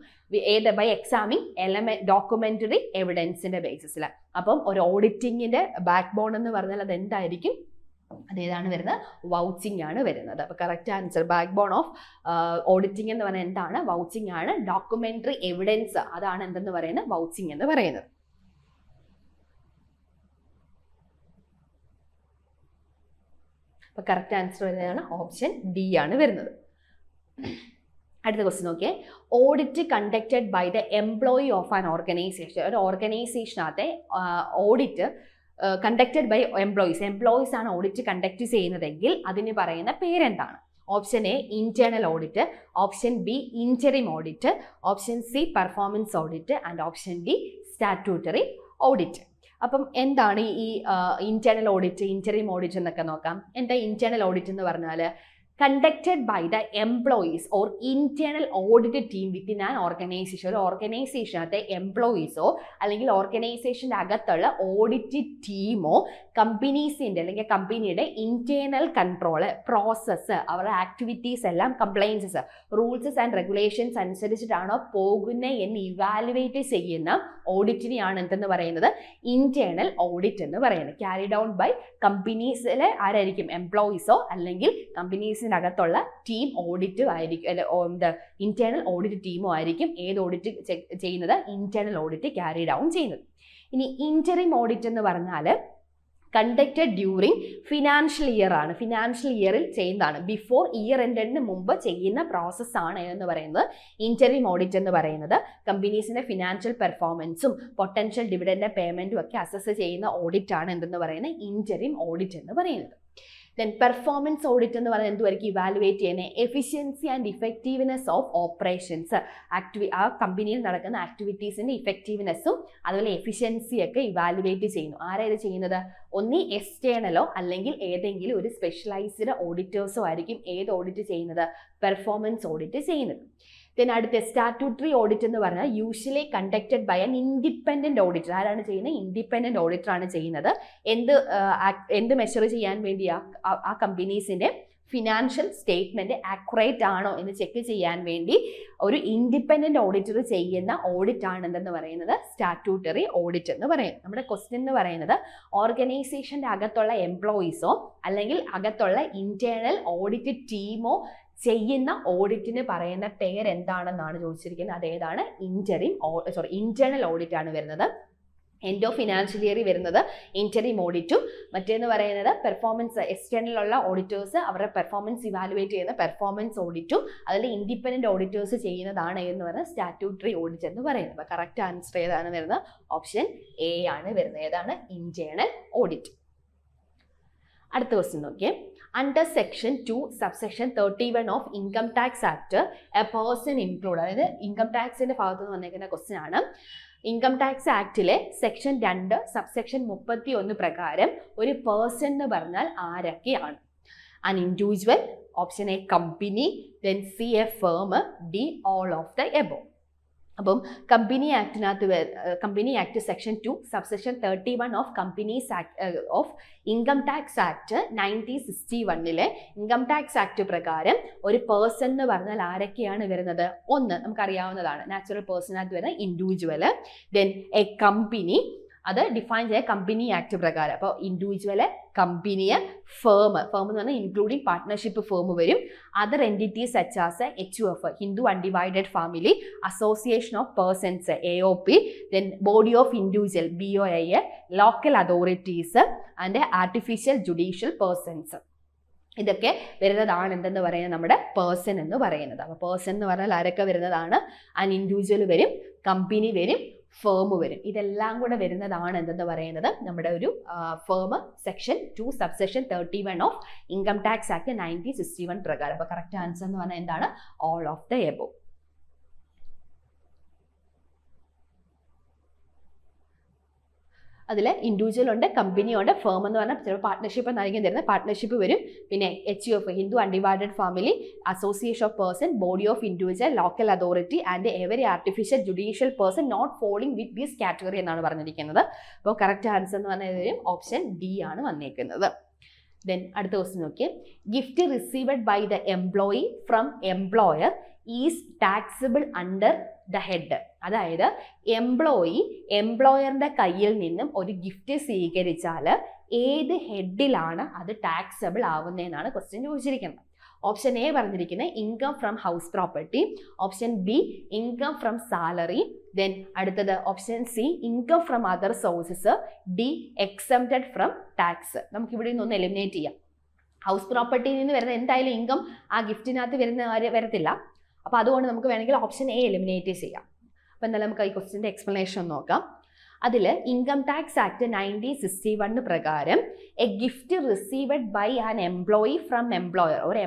A: ബൈ എക്സാമിങ് ഡോക്യുമെന്ററി എവിഡൻസിന്റെ ബേസിസിൽ. അപ്പം ഒരു ഓഡിറ്റിങ്ങിന്റെ ബാക്ക് ബോൺ എന്ന് പറഞ്ഞാൽ അത് എന്തായിരിക്കും? അതേതാണ് വരുന്നത്? വൗച്ചിങ് ആണ് വരുന്നത്. അപ്പോൾ correct answer backbone of auditing എന്ന് പറഞ്ഞാൽ എന്താണ്? വൗച്ചിങ് ആണ്. ഡോക്യുമെന്ററി എവിഡൻസ്, അതാണ് എന്തെന്ന് പറയുന്നത്? വൗച്ചിങ് എന്ന് പറയുന്നത്. അപ്പോൾ കറക്റ്റ് ആൻസർ വരുന്നതാണ് ഓപ്ഷൻ ഡി ആണ് വരുന്നത്. അടുത്ത ക്വസ്റ്റ്യൻ നോക്കിയേ. Audit conducted by the employee of an organisation. ഒരു ഓർഗനൈസേഷനകത്തെ ഓഡിറ്റ് കണ്ടക്റ്റഡ് ബൈ എംപ്ലോയീസ് ആണ് ഓഡിറ്റ് കണ്ടക്ട് ചെയ്യുന്നതെങ്കിൽ അതിന് പറയുന്ന പേരെന്താണ്? Option A internal audit, option B interim audit, option C performance audit and option D statutory audit. അപ്പം എന്താണ് ഈ ഇന്റേണൽ ഓഡിറ്റ്, ഇന്ററിം ഓഡിറ്റ് എന്നൊക്കെ നോക്കാം. എന്താ ഇന്റേണൽ ഓഡിറ്റ് എന്ന് പറഞ്ഞാൽ conducted by the employees or internal audit team within an organisation. ഒരു ഓർഗനൈസേഷനകത്തെ എംപ്ലോയീസോ അല്ലെങ്കിൽ ഓർഗനൈസേഷൻ്റെ അകത്തുള്ള ഓഡിറ്റ് ടീമോ കമ്പനീസിൻ്റെ അല്ലെങ്കിൽ കമ്പനിയുടെ ഇന്റേണൽ കൺട്രോള്, പ്രോസസ്സ്, അവരുടെ ആക്ടിവിറ്റീസ് എല്ലാം കംപ്ലൈൻസസ്, റൂൾസസ് ആൻഡ് റെഗുലേഷൻസ് അനുസരിച്ചിട്ടാണോ പോകുന്നത് എന്ന് ഇവാലുവേറ്റ് ചെയ്യുന്ന ഓഡിറ്റിനെയാണ് എന്തെന്ന് പറയുന്നത് ഇന്റേണൽ ഓഡിറ്റ് എന്ന് പറയുന്നത്. ക്യാരിഡ് ഔട്ട് ബൈ കമ്പനീസിലെ ആരായിരിക്കും? എംപ്ലോയീസോ അല്ലെങ്കിൽ കമ്പനീസിനകത്തുള്ള ടീം ഓഡിറ്റ് ആയിരിക്കും, അല്ല ഇന്റേണൽ ഓഡിറ്റ് ടീമോ ആയിരിക്കും ഏത് ഓഡിറ്റ് ചെയ്യുന്നത്? ഇന്റേണൽ ഓഡിറ്റ് ക്യാരി ഡൗൺ ചെയ്യുന്നത്. ഇനി ഇന്ററിം ഓഡിറ്റ് എന്ന് പറഞ്ഞാൽ കണ്ടക്റ്റഡ് ഡ്യൂറിങ് ഫിനാൻഷ്യൽ ഇയർ ആണ്. ഫിനാൻഷ്യൽ ഇയറിൽ ചെയ്യുന്നതാണ്, ബിഫോർ ഇയർ എൻഡിന് മുമ്പ് ചെയ്യുന്ന പ്രോസസ്സാണ് എന്ന് പറയുന്നത് ഇന്ററിം ഓഡിറ്റ് എന്ന് പറയുന്നത്. കമ്പനീസിന്റെ ഫിനാൻഷ്യൽ പെർഫോമൻസും പൊട്ടൻഷ്യൽ ഡിവിഡൻഡ് പേയ്മെന്റും ഒക്കെ അസസ് ചെയ്യുന്ന ഓഡിറ്റ് ആണ് എന്തെന്ന് പറയുന്നത് ഇന്ററിം ഓഡിറ്റ് എന്ന് പറയുന്നത്. ദെൻ പെർഫോമൻസ് ഓഡിറ്റ് എന്ന് പറയുന്നത് എന്തുമായിരിക്കും ഇവാലുവേറ്റ് ചെയ്യുന്നത്? Efficiency and effectiveness of operations, ആ കമ്പനിയിൽ നടക്കുന്ന ആക്ടിവിറ്റീസിൻ്റെ ഇഫക്റ്റീവ്നെസ്സും അതുപോലെ എഫിഷ്യൻസിയൊക്കെ ഇവാലുവേറ്റ് ചെയ്യുന്നു. ആരാ ഇത് ചെയ്യുന്നത്? ഒന്നി എക്സ്റ്റേണലോ അല്ലെങ്കിൽ ഏതെങ്കിലും ഒരു സ്പെഷ്യലൈസ്ഡ് ഓഡിറ്റേഴ്സോ ആയിരിക്കും ഏത് ഓഡിറ്റ് ചെയ്യുന്നത്? പെർഫോമൻസ് ഓഡിറ്റ് ചെയ്യുന്നത്. ദെൻ അടുത്ത സ്റ്റാറ്റ്യൂട്ടറി ഓഡിറ്റ് എന്ന് പറഞ്ഞാൽ usually conducted by an independent auditor. ആരാണ് ചെയ്യുന്നത്? ഇൻഡിപെൻഡന്റ് ഓഡിറ്റർ ആണ് ചെയ്യുന്നത്. എന്ത് മെഷർ ചെയ്യാൻ വേണ്ടി? ആ കമ്പനീസിന്റെ ഫിനാൻഷ്യൽ സ്റ്റേറ്റ്മെന്റ് ആക്യുറേറ്റ് ആണോ എന്ന് ചെക്ക് ചെയ്യാൻ വേണ്ടി ഒരു ഇൻഡിപെൻഡന്റ് ഓഡിറ്റർ ചെയ്യുന്ന ഓഡിറ്റ് ആണ് എന്തെന്ന് പറയുന്നത് സ്റ്റാറ്റ്യൂട്ടറി ഓഡിറ്റ് എന്ന് പറയുന്നത്. നമ്മുടെ ക്വസ്റ്റ്യൻ എന്ന് പറയുന്നത് ഓർഗനൈസേഷന്റെ അകത്തുള്ള എംപ്ലോയീസോ അല്ലെങ്കിൽ അകത്തുള്ള ഇന്റേണൽ ഓഡിറ്റ് ടീമോ ചെയ്യുന്ന ഓഡിറ്റിന് പറയുന്ന പേരെന്താണെന്നാണ് ചോദിച്ചിരിക്കുന്നത്. അതേതാണ്? ഇന്റേണൽ ഓഡിറ്റ് ആണ് വരുന്നത്. എൻഡ് ഓഫ് ഫിനാൻഷ്യൽ ഇയർ വരുന്നത് ഇന്ററിം ഓഡിറ്റും മറ്റേന്ന് പറയുന്നത് പെർഫോമൻസ് എക്സ്റ്റേണലുള്ള ഓഡിറ്റേഴ്സ് അവരുടെ പെർഫോമൻസ് ഇവാലുവേറ്റ് ചെയ്യുന്ന പെർഫോമൻസ് ഓഡിറ്റും അതിൽ ഇൻഡിപെൻഡന്റ് ഓഡിറ്റേഴ്സ് ചെയ്യുന്നതാണ് എന്ന് പറയുന്നത് സ്റ്റാറ്റ്യൂട്ടറി ഓഡിറ്റ് എന്ന് പറയുന്നത്. അപ്പോൾ കറക്റ്റ് ആൻസർ ഏതാണ് വരുന്നത്? ഓപ്ഷൻ എ ആണ് വരുന്നത്. ഏതാണ്? Internal audit. അടുത്ത ക്വസ്റ്റ്യൻ നോക്കിയേ. Under section 2 subsection 31 of income tax act a person include, അതായത് ഇൻകം ടാക്സിന്റെ ഭാഗത്ത് നിന്ന് വന്നേക്കുന്ന ക്വസ്റ്റ്യൻ ആണ്. ഇൻകം ടാക്സ് ആക്ടിലെ സെക്ഷൻ 2 സബ്സെക്ഷൻ 31 പ്രകാരം ഒരു പേഴ്സൺ എന്ന് പറഞ്ഞാൽ ആരൊക്കെയാണ്? An individual, option A company, then C a firm, D all of the above. അപ്പം company act section 2 subsection 31 of companies act of income tax act 1961 income tax act പ്രകാരം ഒരു person എന്ന് പറഞ്ഞാൽ ആരൊക്കെയാണ് വരുന്നത്? ഒന്ന് നമുക്കറിയാവുന്നതാണ്, നാച്ചുറൽ പേഴ്സണായിട്ട് വരുന്ന ഇൻഡിവിജ്വൽ, ദെൻ എ കമ്പനി, അത് ഡിഫൈൻ ചെയ്യാൻ കമ്പനി ആക്ട് പ്രകാരം. അപ്പോൾ ഇൻഡിവിജ്വല്, കമ്പനിയെ, ഫേം എന്ന് പറഞ്ഞാൽ ഇൻക്ലൂഡിങ് പാർട്ട്ണർഷിപ്പ് ഫേം വരും. Other entities such as HUF, Hindu undivided family, association of persons AOP, then body of individual BOI, local authorities and artificial judicial persons. ഇതൊക്കെ വരുന്നതാണ് എന്തെന്ന് പറയുന്നത് നമ്മുടെ പേഴ്സൺ എന്ന് പറയുന്നത്. അപ്പോൾ പേഴ്സൺ എന്ന് പറഞ്ഞാൽ ആരൊക്കെ വരുന്നതാണ്? ആൻ ഇൻഡിവിജ്വൽ വരും, കമ്പനി വരും, ഫേം വരും. ഇതെല്ലാം കൂടെ വരുന്നതാണ് എന്തെന്ന് പറയുന്നത് നമ്മുടെ ഒരു firm section 2 subsection 31 of income tax act 1961 പ്രകാരം. അപ്പോൾ കറക്റ്റ് ആൻസർ എന്ന് പറഞ്ഞാൽ എന്താണ്? All of the above. അതിൽ ഇൻഡിവിജ്വൽ ഉണ്ട്, കമ്പനി ഉണ്ട്, ഫേം എന്ന് പറഞ്ഞാൽ ചിലപ്പോൾ പാർട്ട്ണർഷിപ്പ് എന്നായിരിക്കും തരുന്നത്, പാർട്ട്ണർഷിപ്പ് വരും. പിന്നെ HUF Hindu undivided family, association of person, body of individual, local authority and every artificial judicial person not falling with these category എന്നാണ് പറഞ്ഞിരിക്കുന്നത്. അപ്പോൾ കറക്റ്റ് ആൻസർ എന്ന് പറഞ്ഞാൽ ഓപ്ഷൻ ഡി ആണ് വന്നേക്കുന്നത്. ദെൻ അടുത്ത ക്വസ്റ്റ്യൻ നോക്കിയേ. Gift received by the employee from employer is taxable under the head. അതായത് എംപ്ലോയറിന്റെ കയ്യിൽ നിന്നും ഒരു ഗിഫ്റ്റ് സ്വീകരിച്ചാൽ ഏത് ഹെഡിലാണ് അത് ടാക്സബിൾ ആവുന്നതെന്നാണ് ക്വസ്റ്റ്യൻ ചോദിച്ചിരിക്കുന്നത്. ഓപ്ഷൻ എ പറഞ്ഞിരിക്കുന്നത് income from house property, option B income from salary, then അടുത്തത് option C income from other sources, D exempted from tax. നമുക്കിവിടെ നിന്നൊന്ന് എലിമിനേറ്റ് ചെയ്യാം. ഹൗസ് പ്രോപ്പർട്ടിയിൽ നിന്ന് വരുന്ന എന്തായാലും ഇൻകം ആ ഗിഫ്റ്റിനകത്ത് വരത്തില്ല. അപ്പോൾ അതുകൊണ്ട് നമുക്ക് വേണമെങ്കിൽ ഓപ്ഷൻ എ എലിമിനേറ്റ് ചെയ്യാം. അപ്പോൾ എന്തായാലും നമുക്ക് ഈ ക്വസ്റ്റിൻ്റെ എക്സ്പ്ലനേഷൻ നോക്കാം. അതിൽ ഇൻകം ടാക്സ് ആക്ട് 1961 പ്രകാരം a gift received by an employee from employer, ഒരു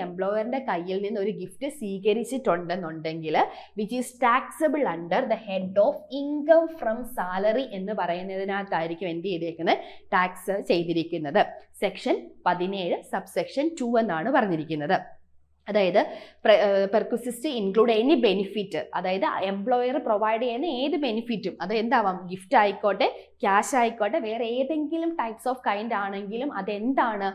A: എംപ്ലോയറിൻ്റെ കയ്യിൽ നിന്ന് ഒരു ഗിഫ്റ്റ് സ്വീകരിച്ചിട്ടുണ്ടെന്നുണ്ടെങ്കിൽ which is taxable under the head of income from salary എന്ന് പറയുന്നതിനകത്തായിരിക്കും എന്ത് ചെയ്തേക്കുന്നത്, ടാക്സ് ചെയ്തിരിക്കുന്നത്. സെക്ഷൻ 17 സബ്സെക്ഷൻ 2 എന്നാണ് പറഞ്ഞിരിക്കുന്നത്. അതായത് പെർക്വിസിസ്റ്റ് ഇൻക്ലൂഡ് എനി ബെനിഫിറ്റ്, അതായത് എംപ്ലോയർ പ്രൊവൈഡ് ചെയ്യുന്ന ഏത് ബെനിഫിറ്റും, അത് എന്താവാം, ഗിഫ്റ്റ് ആയിക്കോട്ടെ, ക്യാഷ് ആയിക്കോട്ടെ, വേറെ ഏതെങ്കിലും ടൈപ്സ് ഓഫ് കൈൻഡ് ആണെങ്കിലും അതെന്താണ്,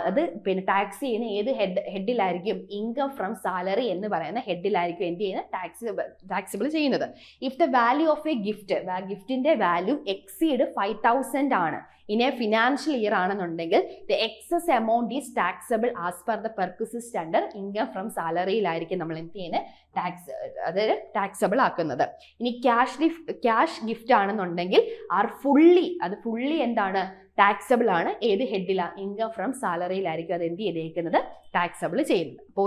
A: അത് പിന്നെ ടാക്സ് ചെയ്യുന്ന ഏത് ഹെഡിലായിരിക്കും, ഇൻകം ഫ്രം സാലറി എന്ന് പറയുന്ന ഹെഡിലായിരിക്കും എന്ത് ചെയ്യുന്നത്, ടാക്സിബിൾ ചെയ്യുന്നത്. If the value of a ഗിഫ്റ്റിന്റെ വാല്യൂ എക്സീഡ് 5,000 ആണ് ഇൻ എ ഫിനാൻഷ്യൽ ഇയർ ആണെന്നുണ്ടെങ്കിൽ the excess amount is taxable as per the perquisite under income from സാലറിയിലായിരിക്കും നമ്മൾ എന്ത് ചെയ്യുന്നത്, ടാക്സബിൾ ആക്കുന്നത്. ഇനി ക്യാഷ് ഗിഫ്റ്റ് ആണെന്നുണ്ടെങ്കിൽ ഫുള്ളി എന്താണ്, ടാക്സബിൾ ആണ്. ഏത് ഹെഡിലാണ്, ഇൻകം ഫ്രം സാലറിയിലായിരിക്കും അത് എന്ത് ചെയ്തേക്കുന്നത്, ടാക്സബിൾ ചെയ്യുന്നത്. അപ്പോൾ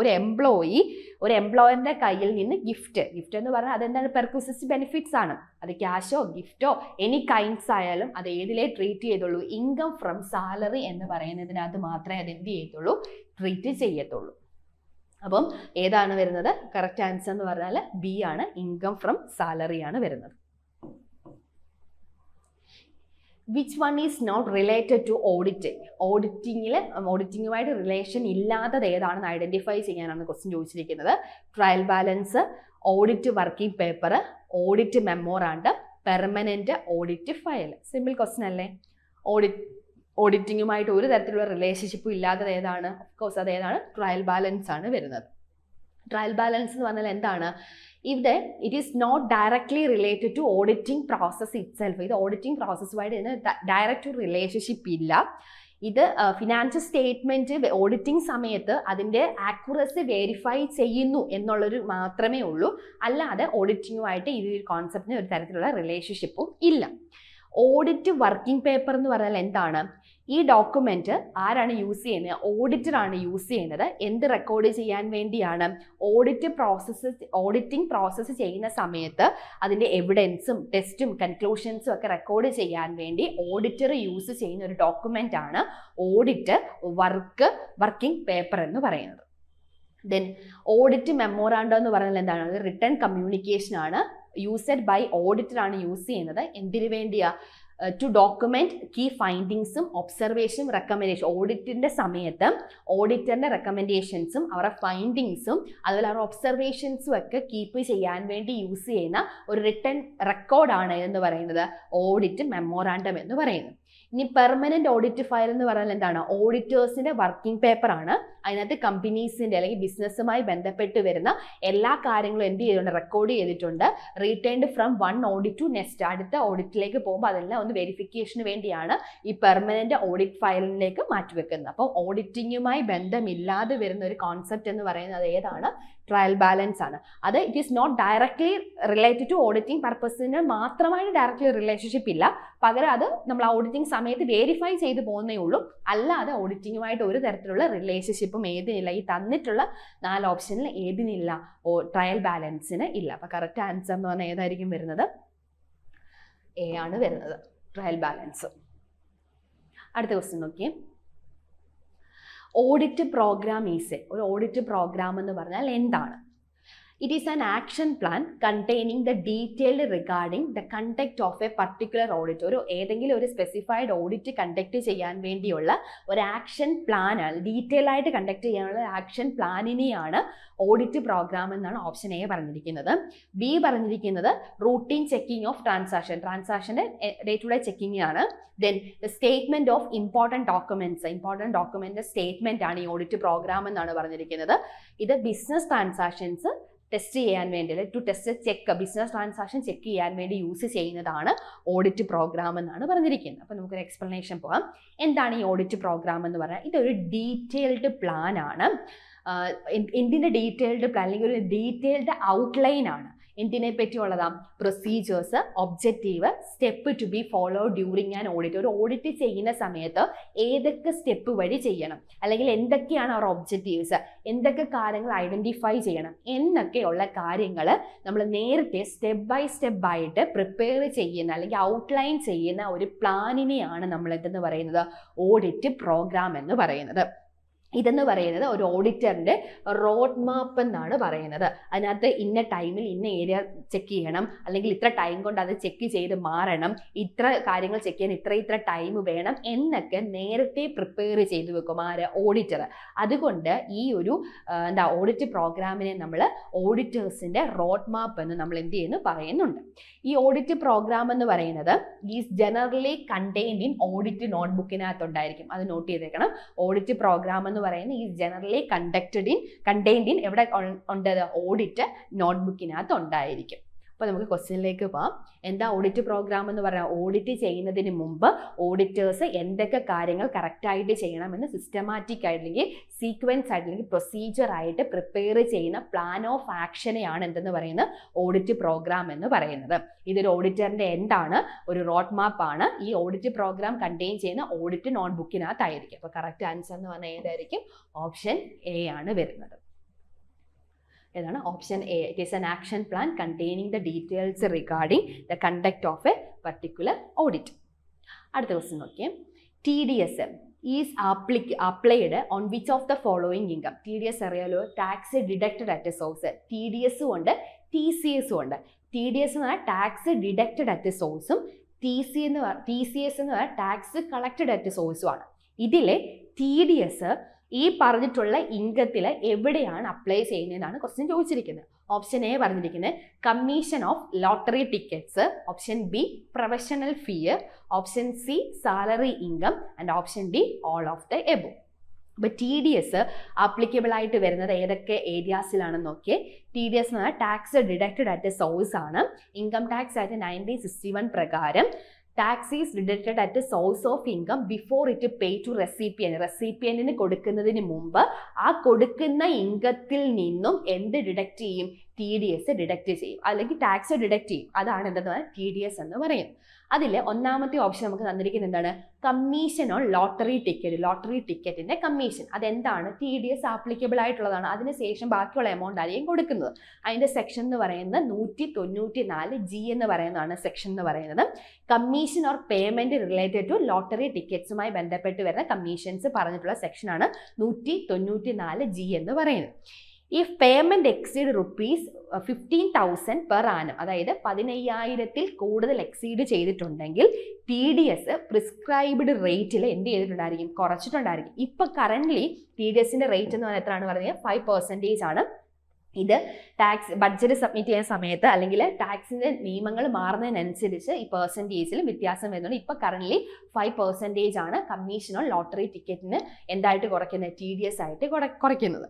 A: ഒരു എംപ്ലോയറിന്റെ കയ്യിൽ നിന്ന് ഗിഫ്റ്റ് എന്ന് പറഞ്ഞാൽ അതെന്താണ്, പെർക്വിസിസ്റ്റ് ബെനിഫിറ്റ്സ് ആണ്. അത് ക്യാഷോ ഗിഫ്റ്റോ എനി കൈൻഡ്സ് ആയാലും അത് ഏതിലേ ട്രീറ്റ് ചെയ്തുള്ളൂ, ഇൻകം ഫ്രം സാലറി എന്ന് പറയുന്നതിനകത്ത് മാത്രമേ അത് എന്ത് ചെയ്യത്തുള്ളൂ, ട്രീറ്റ് ചെയ്യത്തുള്ളൂ. അപ്പം ഏതാണ് വരുന്നത്, കറക്റ്റ് ആൻസർ എന്ന് പറഞ്ഞാൽ ബി ആണ്, ഇൻകം ഫ്രം സാലറി ആണ് വരുന്നത്. Which one is not related to auditing, ഓഡിറ്റിങ്ങുമായിട്ട് റിലേഷൻ ഇല്ലാത്തത് ഏതാണെന്ന് ഐഡന്റിഫൈ ചെയ്യാനാണ് ക്വസ്റ്റ്യൻ ചോദിച്ചിരിക്കുന്നത്. Trial balance, audit working paper, audit memorandum, permanent audit file. Simple question അല്ലേ. ഓഡിറ്റിങ്ങുമായിട്ട് ഒരു തരത്തിലുള്ള റിലേഷൻഷിപ്പും ഇല്ലാത്തത് ഏതാണ്, ഓഫ്കോഴ്സ് അത് ഏതാണ്, ട്രയൽ ബാലൻസ് ആണ് വരുന്നത്. ട്രയൽ ബാലൻസ് എന്ന് പറഞ്ഞാൽ എന്താണ്, ഇവിടെ it is not directly related to auditing process itself. ഇത് ഓഡിറ്റിംഗ് പ്രോസസ്സുമായിട്ട് ഇതിന് ഡയറക്റ്റ് റിലേഷൻഷിപ്പ് ഇല്ല. ഇത് ഫിനാൻഷ്യൽ സ്റ്റേറ്റ്മെന്റ് ഓഡിറ്റിംഗ് സമയത്ത് അതിൻ്റെ ആക്യുറസി വെരിഫൈ ചെയ്യുന്നു എന്നുള്ളൊരു മാത്രമേ ഉള്ളൂ. അല്ലാതെ ഓഡിറ്റിങ്ങുമായിട്ട് ഈ ഒരു കോൺസെപ്റ്റിന് ഒരു തരത്തിലുള്ള റിലേഷൻഷിപ്പും ഇല്ല. ഓഡിറ്റ് വർക്കിംഗ് പേപ്പർ എന്ന് പറഞ്ഞാൽ എന്താണ്, ഈ ഡോക്യുമെന്റ് ആരാണ് യൂസ് ചെയ്യുന്നത്, ഓഡിറ്ററാണ് യൂസ് ചെയ്യുന്നത്. എന്ത് റെക്കോർഡ് ചെയ്യാൻ വേണ്ടിയാണ്, ഓഡിറ്റിംഗ് പ്രോസസ്സ് ചെയ്യുന്ന സമയത്ത് അതിൻ്റെ എവിഡൻസും ടെസ്റ്റും കൺക്ലൂഷൻസും ഒക്കെ റെക്കോർഡ് ചെയ്യാൻ വേണ്ടി ഓഡിറ്റർ യൂസ് ചെയ്യുന്ന ഒരു ഡോക്യുമെന്റ് ആണ് ഓഡിറ്റ് വർക്കിംഗ് പേപ്പർ എന്ന് പറയുന്നത്. ദെൻ ഓഡിറ്റ് മെമ്മോറാണ്ടം എന്ന് പറഞ്ഞാൽ എന്താണ്, അത് റിട്ടേൺ കമ്മ്യൂണിക്കേഷൻ ആണ്. യൂസ്ഡ് ബൈ ഓഡിറ്റർ ആണ് യൂസ് ചെയ്യുന്നത്. എന്തിനു വേണ്ടിയാ, ടു ഡോക്യുമെന്റ് കീ ഫൈൻഡിങ്സും ഒബ്സർവേഷനും റെക്കമെൻഡേഷൻ. ഓഡിറ്റിന്റെ സമയത്ത് ഓഡിറ്ററിന്റെ റെക്കമെൻഡേഷൻസും അവരുടെ ഫൈൻഡിങ്സും അതുപോലെ അവരുടെ ഒബ്സർവേഷൻസും ഒക്കെ കീപ്പ് ചെയ്യാൻ വേണ്ടി യൂസ് ചെയ്യുന്ന ഒരു റിട്ടേൺ റെക്കോർഡാണ് എന്ന് പറയുന്നത് ഓഡിറ്റ് മെമ്മോറാണ്ടം എന്ന് പറയുന്നത്. ഇനി പെർമനന്റ് ഓഡിറ്റ് ഫയൽ എന്ന് പറഞ്ഞാൽ എന്താണ്, ഓഡിറ്റേഴ്സിന്റെ വർക്കിംഗ് പേപ്പർ ആണ്. അതിനകത്ത് കമ്പനീസിന്റെ അല്ലെങ്കിൽ ബിസിനസ്സുമായി ബന്ധപ്പെട്ട് വരുന്ന എല്ലാ കാര്യങ്ങളും എന്ത് ചെയ്തിട്ടുണ്ട്, റെക്കോർഡ് ചെയ്തിട്ടുണ്ട്. Returned from one audit to next, അടുത്ത ഓഡിറ്റിലേക്ക് പോകുമ്പോൾ അതെല്ലാം ഒന്ന് വെരിഫിക്കേഷന് വേണ്ടിയാണ് ഈ പെർമനന്റ് ഓഡിറ്റ് ഫയലിലേക്ക് മാറ്റിവെക്കുന്നത്. അപ്പോൾ ഓഡിറ്റിങ്ങുമായി ബന്ധമില്ലാതെ വരുന്ന ഒരു കോൺസെപ്റ്റ് എന്ന് പറയുന്നത് ഏതാണ്, ട്രയൽ ബാലൻസ് ആണ്. അത് it is not directly related to auditing പർപ്പസിന് മാത്രമായിട്ട് ഡയറക്ട്ലി റിലേഷൻഷിപ്പ് ഇല്ല. പകരം അത് നമ്മൾ ഓഡിറ്റിംഗ് സമയത്ത് വെരിഫൈ ചെയ്ത് പോകുന്നേ ഉള്ളൂ. അല്ലാതെ ഓഡിറ്റിങ്ങുമായിട്ട് ഒരു തരത്തിലുള്ള റിലേഷൻഷിപ്പും ഏതിനില്ല. ഈ തന്നിട്ടുള്ള 4 ഓപ്ഷനിൽ ഏതിനില്ല, ട്രയൽ ബാലൻസിന് ഇല്ല. അപ്പോൾ കറക്റ്റ് ആൻസർ എന്ന് പറഞ്ഞാൽ ഏതായിരിക്കും വരുന്നത്, എ ആണ് വരുന്നത്, ട്രയൽ ബാലൻസ്. അടുത്ത ക്വസ്റ്റ്യൻ നോക്കിയേ. ഓഡിറ്റ് പ്രോഗ്രാം ഒരു ഓഡിറ്റ് പ്രോഗ്രാം എന്ന് പറഞ്ഞാൽ എന്താണ്? It is an action plan containing the detailed regarding the conduct of A particular audit. ഏതെങ്കിലും ഒരു സ്പെസിഫൈഡ് ഓഡിറ്റ് കണ്ടക്ട് ചെയ്യാൻ വേണ്ടിയുള്ള ഒരു ആക്ഷൻ പ്ലാനാണ്, ഡീറ്റെയിൽ ആയിട്ട് കണ്ടക്ട് ചെയ്യാനുള്ള ആക്ഷൻ പ്ലാനിനെയാണ് ഓഡിറ്റ് പ്രോഗ്രാം എന്നാണ് ഓപ്ഷൻ എ പറഞ്ഞിരിക്കുന്നത്. ബി പറഞ്ഞിരിക്കുന്നത് റൂട്ടീൻ ചെക്കിംഗ് ഓഫ് ട്രാൻസാക്ഷൻ്റെ ഡേ ടു ഡേ ചെക്കിംഗ് ആണ്. Then statement of important document statement ആണ് ഈ ഓഡിറ്റ് പ്രോഗ്രാം എന്നാണ് പറഞ്ഞിരിക്കുന്നത്. ഇത് ബിസിനസ് ട്രാൻസാക്ഷൻസ് ടെസ്റ്റ് ചെയ്യാൻ വേണ്ടി, to test business transaction check ചെയ്യാൻ വേണ്ടി യൂസ് ചെയ്യുന്നതാണ് ഓഡിറ്റ് പ്രോഗ്രാം എന്നാണ് പറഞ്ഞിരിക്കുന്നത്. അപ്പോൾ നമുക്കൊരു എക്സ്പ്ലനേഷൻ പോകാം. എന്താണ് ഈ ഓഡിറ്റ് പ്രോഗ്രാം എന്ന് പറഞ്ഞാൽ? ഇതൊരു ഡീറ്റെയിൽഡ് പ്ലാൻ ആണ്. എന്തിൻ്റെ ഡീറ്റെയിൽഡ് പ്ലാൻ, അല്ലെങ്കിൽ ഒരു ഡീറ്റെയിൽഡ് ഔട്ട്ലൈൻ ആണ്. എന്തിനെ പറ്റിയുള്ളതാ? Procedures, objective, step to be follow during an audit. ഒരു ഓഡിറ്റ് ചെയ്യുന്ന സമയത്ത് ഏതൊക്കെ സ്റ്റെപ്പ് വഴി ചെയ്യണം, അല്ലെങ്കിൽ എന്തൊക്കെയാണ് അവർ ഒബ്ജക്റ്റീവ്സ്, എന്തൊക്കെ കാര്യങ്ങൾ ഐഡന്റിഫൈ ചെയ്യണം എന്നൊക്കെയുള്ള കാര്യങ്ങൾ നമ്മൾ നേരത്തെ സ്റ്റെപ്പ് ബൈ സ്റ്റെപ്പ് ആയിട്ട് പ്രിപ്പയർ ചെയ്യുന്ന അല്ലെങ്കിൽ ഔട്ട്ലൈൻ ചെയ്യുന്ന ഒരു പ്ലാനിനെയാണ് നമ്മൾ എന്തെന്ന് പറയുന്നത്? ഓഡിറ്റ് പ്രോഗ്രാം എന്ന് പറയുന്നത്. ഇതെന്ന് പറയുന്നത് ഒരു ഓഡിറ്ററിൻ്റെ റോഡ് മാപ്പ് എന്നാണ് പറയുന്നത്. അതിനകത്ത് ഇന്ന ടൈമിൽ ഇന്ന ഏരിയ ചെക്ക് ചെയ്യണം, അല്ലെങ്കിൽ ഇത്ര ടൈം കൊണ്ട് അത് ചെക്ക് ചെയ്ത് മാറണം, ഇത്ര കാര്യങ്ങൾ ചെക്ക് ചെയ്യാൻ ഇത്ര ടൈം വേണം എന്നൊക്കെ നേരത്തെ പ്രിപ്പയർ ചെയ്ത് വെക്കും ആര്? ഓഡിറ്റർ. അതുകൊണ്ട് ഈ ഒരു ഓഡിറ്റ് പ്രോഗ്രാമിനെ നമ്മൾ ഓഡിറ്റേഴ്സിൻ്റെ റോഡ് മാപ്പ് എന്ന് നമ്മൾ എന്ത് ചെയ്യുന്നു പറയുന്നുണ്ട്. ഈ ഓഡിറ്റ് പ്രോഗ്രാം എന്ന് പറയുന്നത് is generally contained in audit നോട്ട്ബുക്കിനകത്തുണ്ടായിരിക്കും. അത് നോട്ട് ചെയ്തേക്കണം. ഓഡിറ്റ് പ്രോഗ്രാം എന്ന് പറയുന്നത് ഈ ജനറലി കണ്ടെയ്ൻഡ് ഇൻ എവിടെ ഉണ്ട്? ഓഡിറ്റ് നോട്ട്ബുക്കിനകത്ത് ഉണ്ടായിരിക്കും. അപ്പോൾ നമുക്ക് ക്വസ്റ്റ്യനിലേക്ക് പോകാം. എന്താ ഓഡിറ്റ് പ്രോഗ്രാം എന്ന് പറയാം? ഓഡിറ്റ് ചെയ്യുന്നതിന് മുമ്പ് ഓഡിറ്റേഴ്സ് എന്തൊക്കെ കാര്യങ്ങൾ കറക്റ്റായിട്ട് ചെയ്യണമെന്ന് സിസ്റ്റമാറ്റിക് ആയില്ലെങ്കിൽ സീക്വൻസ് ആയിട്ടില്ലെങ്കിൽ പ്രൊസീജിയർ ആയിട്ട് പ്രിപ്പയർ ചെയ്യുന്ന പ്ലാൻ ഓഫ് ആക്ഷനെയാണ് എന്തെന്ന് പറയുന്നത്? ഓഡിറ്റ് പ്രോഗ്രാം എന്ന് പറയുന്നത്. ഇതൊരു ഓഡിറ്ററിൻ്റെ എന്താണ്? ഒരു റോഡ് മാപ്പ് ആണ്. ഈ ഓഡിറ്റ് പ്രോഗ്രാം കണ്ടെയ്ൻ ചെയ്യുന്ന ഓഡിറ്റ് നോട്ട്ബുക്കിനകത്തായിരിക്കും. അപ്പോൾ കറക്റ്റ് ആൻസർ എന്ന് പറഞ്ഞാൽ ഏതായിരിക്കും? ഓപ്ഷൻ എ ആണ് വരുന്നത്. ഏതാണ്? Option A. It is an action plan containing the details regarding the conduct of A particular audit. അടുത്ത ക്വസ്റ്റ്യൻ നോക്കിയേ. TDS is applied on which of the following income? TDS അറിയാലോ, tax deducted at source. TDS ഉണ്ട്, TCS ഉണ്ട്. TDS എന്ന് പറഞ്ഞാൽ tax deducted at സോഴ്സും TCS എന്ന് പറഞ്ഞാൽ ടാക്സ് കളക്റ്റഡ് അറ്റ് സോഴ്സും ആണ്. ഇതിലെ TDS ഈ പറഞ്ഞിട്ടുള്ള ഇൻകത്തിൽ എവിടെയാണ് അപ്ലൈ ചെയ്യുന്നതെന്നാണ് ക്വസ്റ്റ്യൻ ചോദിച്ചിരിക്കുന്നത്. ഓപ്ഷൻ എ പറഞ്ഞിരിക്കുന്നത് commission of lottery tickets, option B professional fee, option C salary income and option D all of the above. അപ്പോൾ TDS ആപ്ലിക്കബിൾ ആയിട്ട് വരുന്നത് ഏതൊക്കെ ഏരിയാസിലാണെന്ന് നോക്കിയേ. TDS എന്ന് പറഞ്ഞാൽ ടാക്സ് ഡിഡക്റ്റഡ് അറ്റ് സോഴ്സ് ആണ്. ഇൻകം ടാക്സ് ആയിട്ട് 1961 പ്രകാരം tax is deducted at source of income before it pay to recipient. റെസിപ്പിയൻറ്റിന് കൊടുക്കുന്നതിന് മുമ്പ് ആ കൊടുക്കുന്ന ഇൻകത്തിൽ നിന്നും എന്ത് ഡിഡക്റ്റ് ചെയ്യും? TDS ഡിഡക്റ്റ് ചെയ്യും, അല്ലെങ്കിൽ ടാക്സ് ഡിഡക്റ്റ് ചെയ്യും. അതാണ് എന്തെന്ന് പറഞ്ഞാൽ TDS എന്ന് പറയും. അതിൽ ഒന്നാമത്തെ ഓപ്ഷൻ നമുക്ക് തന്നിരിക്കുന്നത് എന്താണ്? Commission on lottery ticket. Lottery ടിക്കറ്റിന്റെ കമ്മീഷൻ അതെന്താണ്? TDS ആപ്ലിക്കബിൾ ആയിട്ടുള്ളതാണ്. അതിനുശേഷം ബാക്കിയുള്ള എമൗണ്ട് ആയിരിക്കും കൊടുക്കുന്നത്. അതിന്റെ സെക്ഷൻ എന്ന് പറയുന്നത് 194G എന്ന് പറയുന്നതാണ് സെക്ഷൻ എന്ന് പറയുന്നത്. Commission or payment related to lottery ടിക്കറ്റ്സുമായി ബന്ധപ്പെട്ട് വരുന്ന കമ്മീഷൻസ് പറഞ്ഞിട്ടുള്ള സെക്ഷനാണ് 194G എന്ന് പറയുന്നത്. If payment exceed ₹15,000 per annum, അതായത് 15,000-ൽ കൂടുതൽ എക്സീഡ് ചെയ്തിട്ടുണ്ടെങ്കിൽ TDS പ്രിസ്ക്രൈബ്ഡ് റേറ്റിൽ എന്ത് ചെയ്തിട്ടുണ്ടായിരിക്കും? കുറച്ചിട്ടുണ്ടായിരിക്കും. ഇപ്പൊ കറന്റ്ലി TDSന്റെ റേറ്റ് എന്ന് പറഞ്ഞാൽ എത്രയാണ് പറഞ്ഞത്? 5% ആണ്. ഇത് ടാക്സ് ബഡ്ജറ്റ് സബ്മിറ്റ് ചെയ്യുന്ന സമയത്ത് അല്ലെങ്കിൽ ടാക്സിന്റെ നിയമങ്ങൾ മാറുന്നതിനനുസരിച്ച് ഈ പെർസെൻറ്റേജിൽ വ്യത്യാസം വരുന്നുണ്ട്. ഇപ്പൊ കറന്റ്ലി 5% ആണ് കമ്മീഷൻ ഓൺ ലോട്ടറി ടിക്കറ്റിന് എന്തായിട്ട് കുറയ്ക്കുന്നത്? TDS ആയിട്ട് കുറയ്ക്കുന്നത്.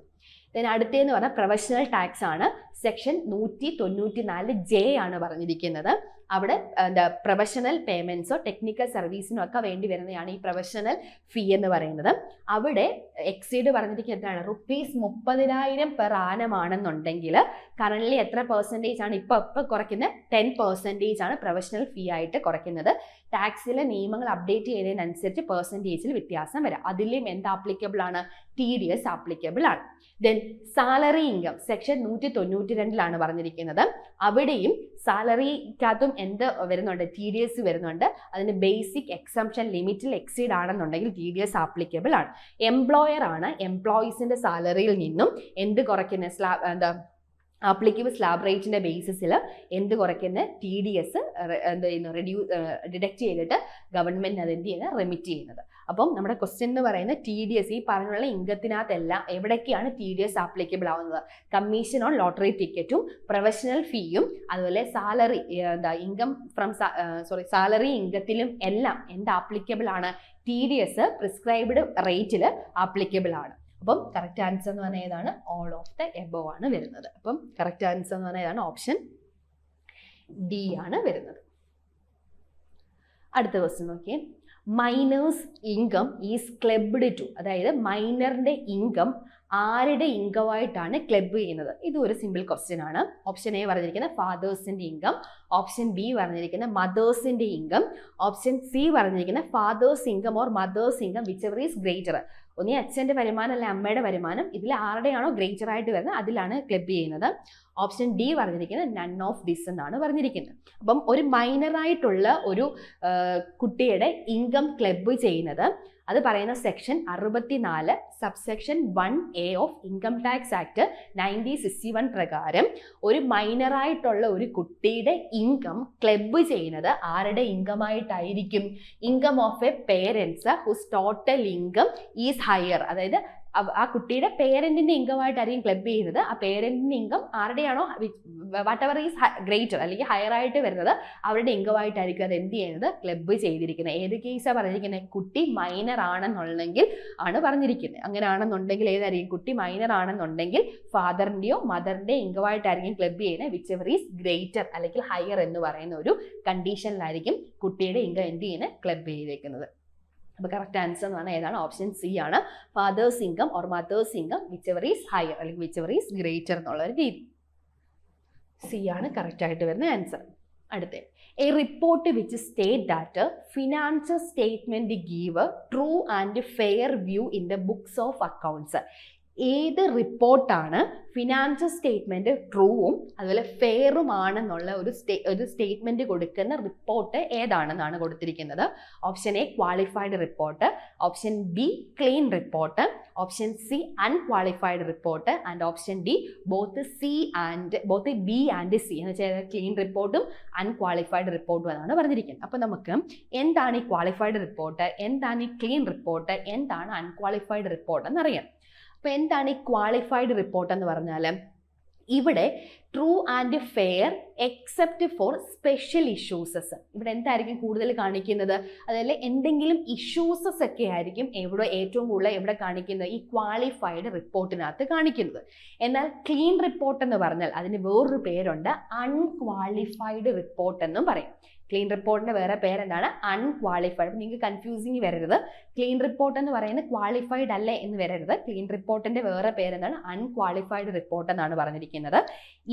A: അടുത്തതെന്ന് പറഞ്ഞാൽ പ്രൊഫഷണൽ ടാക്സ് ആണ്. സെക്ഷൻ 194J ആണ് പറഞ്ഞിരിക്കുന്നത്. അവിടെ പ്രൊഫഷണൽ പേയ്മെന്റ്സോ ടെക്നിക്കൽ സർവീസിനോ ഒക്കെ വേണ്ടി വരുന്നതാണ് ഈ പ്രൊഫഷണൽ ഫീ എന്ന് പറയുന്നത്. അവിടെ എക്സീഡ് പറഞ്ഞിരിക്കുന്നത് എന്താണ്? ₹30,000 പെർ ആനമാണെന്നുണ്ടെങ്കിൽ കറന്റ്ലി എത്ര പെർസെൻറ്റേജ് ആണ് ഇപ്പൊ കുറയ്ക്കുന്നത്? 10% ആണ് പ്രൊഫഷണൽ ഫീ ആയിട്ട് കുറയ്ക്കുന്നത്. ടാക്സിലെ നിയമങ്ങൾ അപ്ഡേറ്റ് ചെയ്യുന്നതിനനുസരിച്ച് പെർസെൻറ്റേജിൽ വ്യത്യാസം വരാം. അതിലും എന്ത് ആപ്ലിക്കബിൾ ആണ്? TDS ആപ്ലിക്കബിൾ ആണ്. ദെൻ സാലറി ഇൻകം സെക്ഷൻ 192 പറഞ്ഞിരിക്കുന്നത്. അവിടെയും സാലറിക്കകത്തും എന്ത് വരുന്നുണ്ട്? TDS വരുന്നുണ്ട്. അതിന് ബേസിക് എക്സംപ്ഷൻ ലിമിറ്റിൽ എക്സീഡ് ആണെന്നുണ്ടെങ്കിൽ TDS ആപ്ലിക്കബിൾ ആണ്. എംപ്ലോയർ ആണ് എംപ്ലോയീസിന്റെ സാലറിയിൽ നിന്നും എന്ത് കുറയ്ക്കുന്ന ആപ്ലിക്കബിൾ സ്ലാബ് റേറ്റിന്റെ ബേസിസിൽ എന്ത് കുറയ്ക്കുന്നത്? TDS ഡിഡക്റ്റ് ചെയ്തിട്ട് ഗവൺമെന്റ് അത് എന്ത് ചെയ്യുന്നത്? റെമിറ്റ് ചെയ്യുന്നത്. അപ്പം നമ്മുടെ ക്വസ്റ്റ്യൻ എന്ന് പറയുന്നത് TDS ഈ പറഞ്ഞുള്ള ഇൻകത്തിനകത്തെല്ലാം എവിടേക്കാണ് TDS ആപ്ലിക്കബിൾ ആവുന്നത്? കമ്മീഷൻ ഓൺ ലോട്ടറി ടിക്കറ്റും പ്രൊഫഷണൽ ഫീയും അതുപോലെ സാലറി ഇൻകം ഫ്രം സാലറി ഇൻകത്തിലും എല്ലാം എന്ത് ആപ്ലിക്കബിൾ ആണ്? TDS പ്രിസ്ക്രൈബ്ഡ് റേറ്റിൽ ആപ്ലിക്കബിൾ ആണ്. അപ്പം കറക്റ്റ് ആൻസർ എന്ന് പറഞ്ഞാൽ ഏതാണ്? ഓൾ ഓഫ് ദ എബോവ് ആണ് വരുന്നത്. അപ്പം കറക്റ്റ് ആൻസർ എന്ന് പറഞ്ഞാൽ ഏതാണ്? ഓപ്ഷൻ ഡി ആണ് വരുന്നത്. അടുത്ത ക്വസ്റ്റ്യൻ നോക്കിയേ. Minor's income is clubbed to, അതായത് മൈനറിന്റെ ഇൻകം ആരുടെ ഇൻകമായിട്ടാണ് ക്ലബ് ചെയ്യുന്നത്? ഇതും ഒരു സിമ്പിൾ ക്വസ്റ്റ്യൻ ആണ്. ഓപ്ഷൻ എ പറഞ്ഞിരിക്കുന്നത് ഫാദേഴ്സിന്റെ ഇൻകം, ഓപ്ഷൻ ബി പറഞ്ഞിരിക്കുന്നത് മദേഴ്സിന്റെ ഇൻകം, ഓപ്ഷൻ സി പറഞ്ഞിരിക്കുന്നത് father's income or mother's income whichever is greater. ഒന്നീ അച്ഛന്റെ വരുമാനം അല്ലെ അമ്മയുടെ വരുമാനം, ഇതിൽ ആരുടെയാണോ ഗ്രേറ്റർ ആയിട്ട് വരുന്നത് അതിലാണ് ക്ലബ് ചെയ്യുന്നത്. ഓപ്ഷൻ ഡി പറഞ്ഞിരിക്കുന്നത് നൺ ഓഫ് ദിസ് എന്നാണ് പറഞ്ഞിരിക്കുന്നത്. അപ്പം ഒരു മൈനറായിട്ടുള്ള ഒരു കുട്ടിയുടെ ഇൻകം ക്ലബ് ചെയ്യുന്നത് അത് പറയുന്ന section 64 subsection 1A of income tax act 1961 പ്രകാരം ഒരു മൈനറായിട്ടുള്ള ഒരു കുട്ടിയുടെ ഇൻകം ക്ലബ് ചെയ്യുന്നത് ആരുടെ ഇൻകമായിട്ടായിരിക്കും? Income of a parents whose total income is higher. അതായത് ആ കുട്ടിയുടെ പേരന്റിന്റെ ഇൻകമായിട്ടായിരിക്കും ക്ലബ് ചെയ്യുന്നത്. ആ പേരന്റിന്റെ ഇൻകം ആരുടെയാണോ വാട്ട് എവർ ഈസ് ഗ്രേറ്റർ അല്ലെങ്കിൽ ഹയർ ആയിട്ട് വരുന്നത് അവരുടെ ഇൻകമായിട്ടായിരിക്കും അത് എന്ത് ചെയ്യുന്നത്? ക്ലബ് ചെയ്തിരിക്കുന്നത്. ഏത് കേസാണ് പറഞ്ഞിരിക്കുന്നത്? കുട്ടി മൈനർ ആണെന്നുണ്ടെങ്കിൽ ആണ് പറഞ്ഞിരിക്കുന്നത്. അങ്ങനെ ആണെന്നുണ്ടെങ്കിൽ ഏതായിരിക്കും? കുട്ടി മൈനർ ആണെന്നുണ്ടെങ്കിൽ ഫാദറിന്റെയോ മദറിന്റെയോ ഇൻകമായിട്ടായിരിക്കും ക്ലബ് ചെയ്യുന്നത് വിച്ച് എവർ ഈസ് ഗ്രേറ്റർ അല്ലെങ്കിൽ ഹയർ എന്ന് പറയുന്ന ഒരു കണ്ടീഷനിലായിരിക്കും കുട്ടിയുടെ ഇൻകം എന്ത് ചെയ്യുന്നത്? ക്ലബ് ചെയ്തിരിക്കുന്നത്. അപ്പോൾ കറക്റ്റ് ആൻസർ എന്ന് പറഞ്ഞാൽ ഏതാണ്? ഓപ്ഷൻ സി ആണ്. Father's income or mother's income whichever is higher അല്ലെങ്കിൽ വിച്ച് എവർ ഈസ് ഗ്രേറ്റർ എന്നുള്ള ഒരു രീതി. സി ആണ് കറക്റ്റ് ആയിട്ട് വരുന്ന ആൻസർ. അടുത്ത A report which state that financial statement give true and fair view in the books of accounts. ഏത് റിപ്പോർട്ടാണ് ഫിനാൻഷ്യൽ സ്റ്റേറ്റ്മെന്റ് ട്രൂവും അതുപോലെ ഫെയറും ആണെന്നുള്ള ഒരു സ്റ്റേറ്റ്മെന്റ് കൊടുക്കുന്ന റിപ്പോർട്ട് ഏതാണെന്നാണ് കൊടുത്തിരിക്കുന്നത്? Option A qualified report, option B clean report, option C unqualified report and option D both B and C എന്ന് വെച്ചാൽ clean റിപ്പോർട്ടും അൺക്വാളിഫൈഡ് റിപ്പോർട്ടും എന്നാണ് പറഞ്ഞിരിക്കുന്നത്. അപ്പോൾ നമുക്ക് എന്താണ് ഈ ക്വാളിഫൈഡ് റിപ്പോർട്ട്, എന്താണ് ഈ ക്ലീൻ റിപ്പോർട്ട്, എന്താണ് അൺക്വാളിഫൈഡ് റിപ്പോർട്ട് എന്നറിയാം. അപ്പോൾ എന്താണ് ഈ ക്വാളിഫൈഡ് റിപ്പോർട്ട് എന്ന് പറഞ്ഞാൽ ഇവിടെ true and fair except for special issues. ഇവിടെ എന്തായിരിക്കും കൂടുതൽ കാണിക്കുന്നത്? അതായത് എന്തെങ്കിലും ഇഷ്യൂസസ് ഒക്കെ ആയിരിക്കും ഏറ്റവും കൂടുതൽ എവിടെ കാണിക്കുന്നത്? ഈ ക്വാളിഫൈഡ് റിപ്പോർട്ടിനകത്ത് കാണിക്കുന്നത്. എന്നാൽ ക്ലീൻ റിപ്പോർട്ട് എന്ന് പറഞ്ഞാൽ അതിന് വേറൊരു പേരുണ്ട്, അൺക്വാളിഫൈഡ് റിപ്പോർട്ട് എന്നും പറയും. ക്ലീൻ റിപ്പോർട്ടിന്റെ വേറെ പേരെന്താണ്? അൺക്വാളിഫൈഡ്. നിങ്ങൾക്ക് കൺഫ്യൂസിങ് വരരുത്. ക്ലീൻ റിപ്പോർട്ട് എന്ന് പറയുന്നത് ക്വാളിഫൈഡ് അല്ലേ എന്ന് വരരുത്. ക്ലീൻ റിപ്പോർട്ടിന്റെ വേറെ പേരെന്താണ്? അൺക്വാളിഫൈഡ് റിപ്പോർട്ട് എന്നാണ് പറഞ്ഞിരിക്കുന്നത്.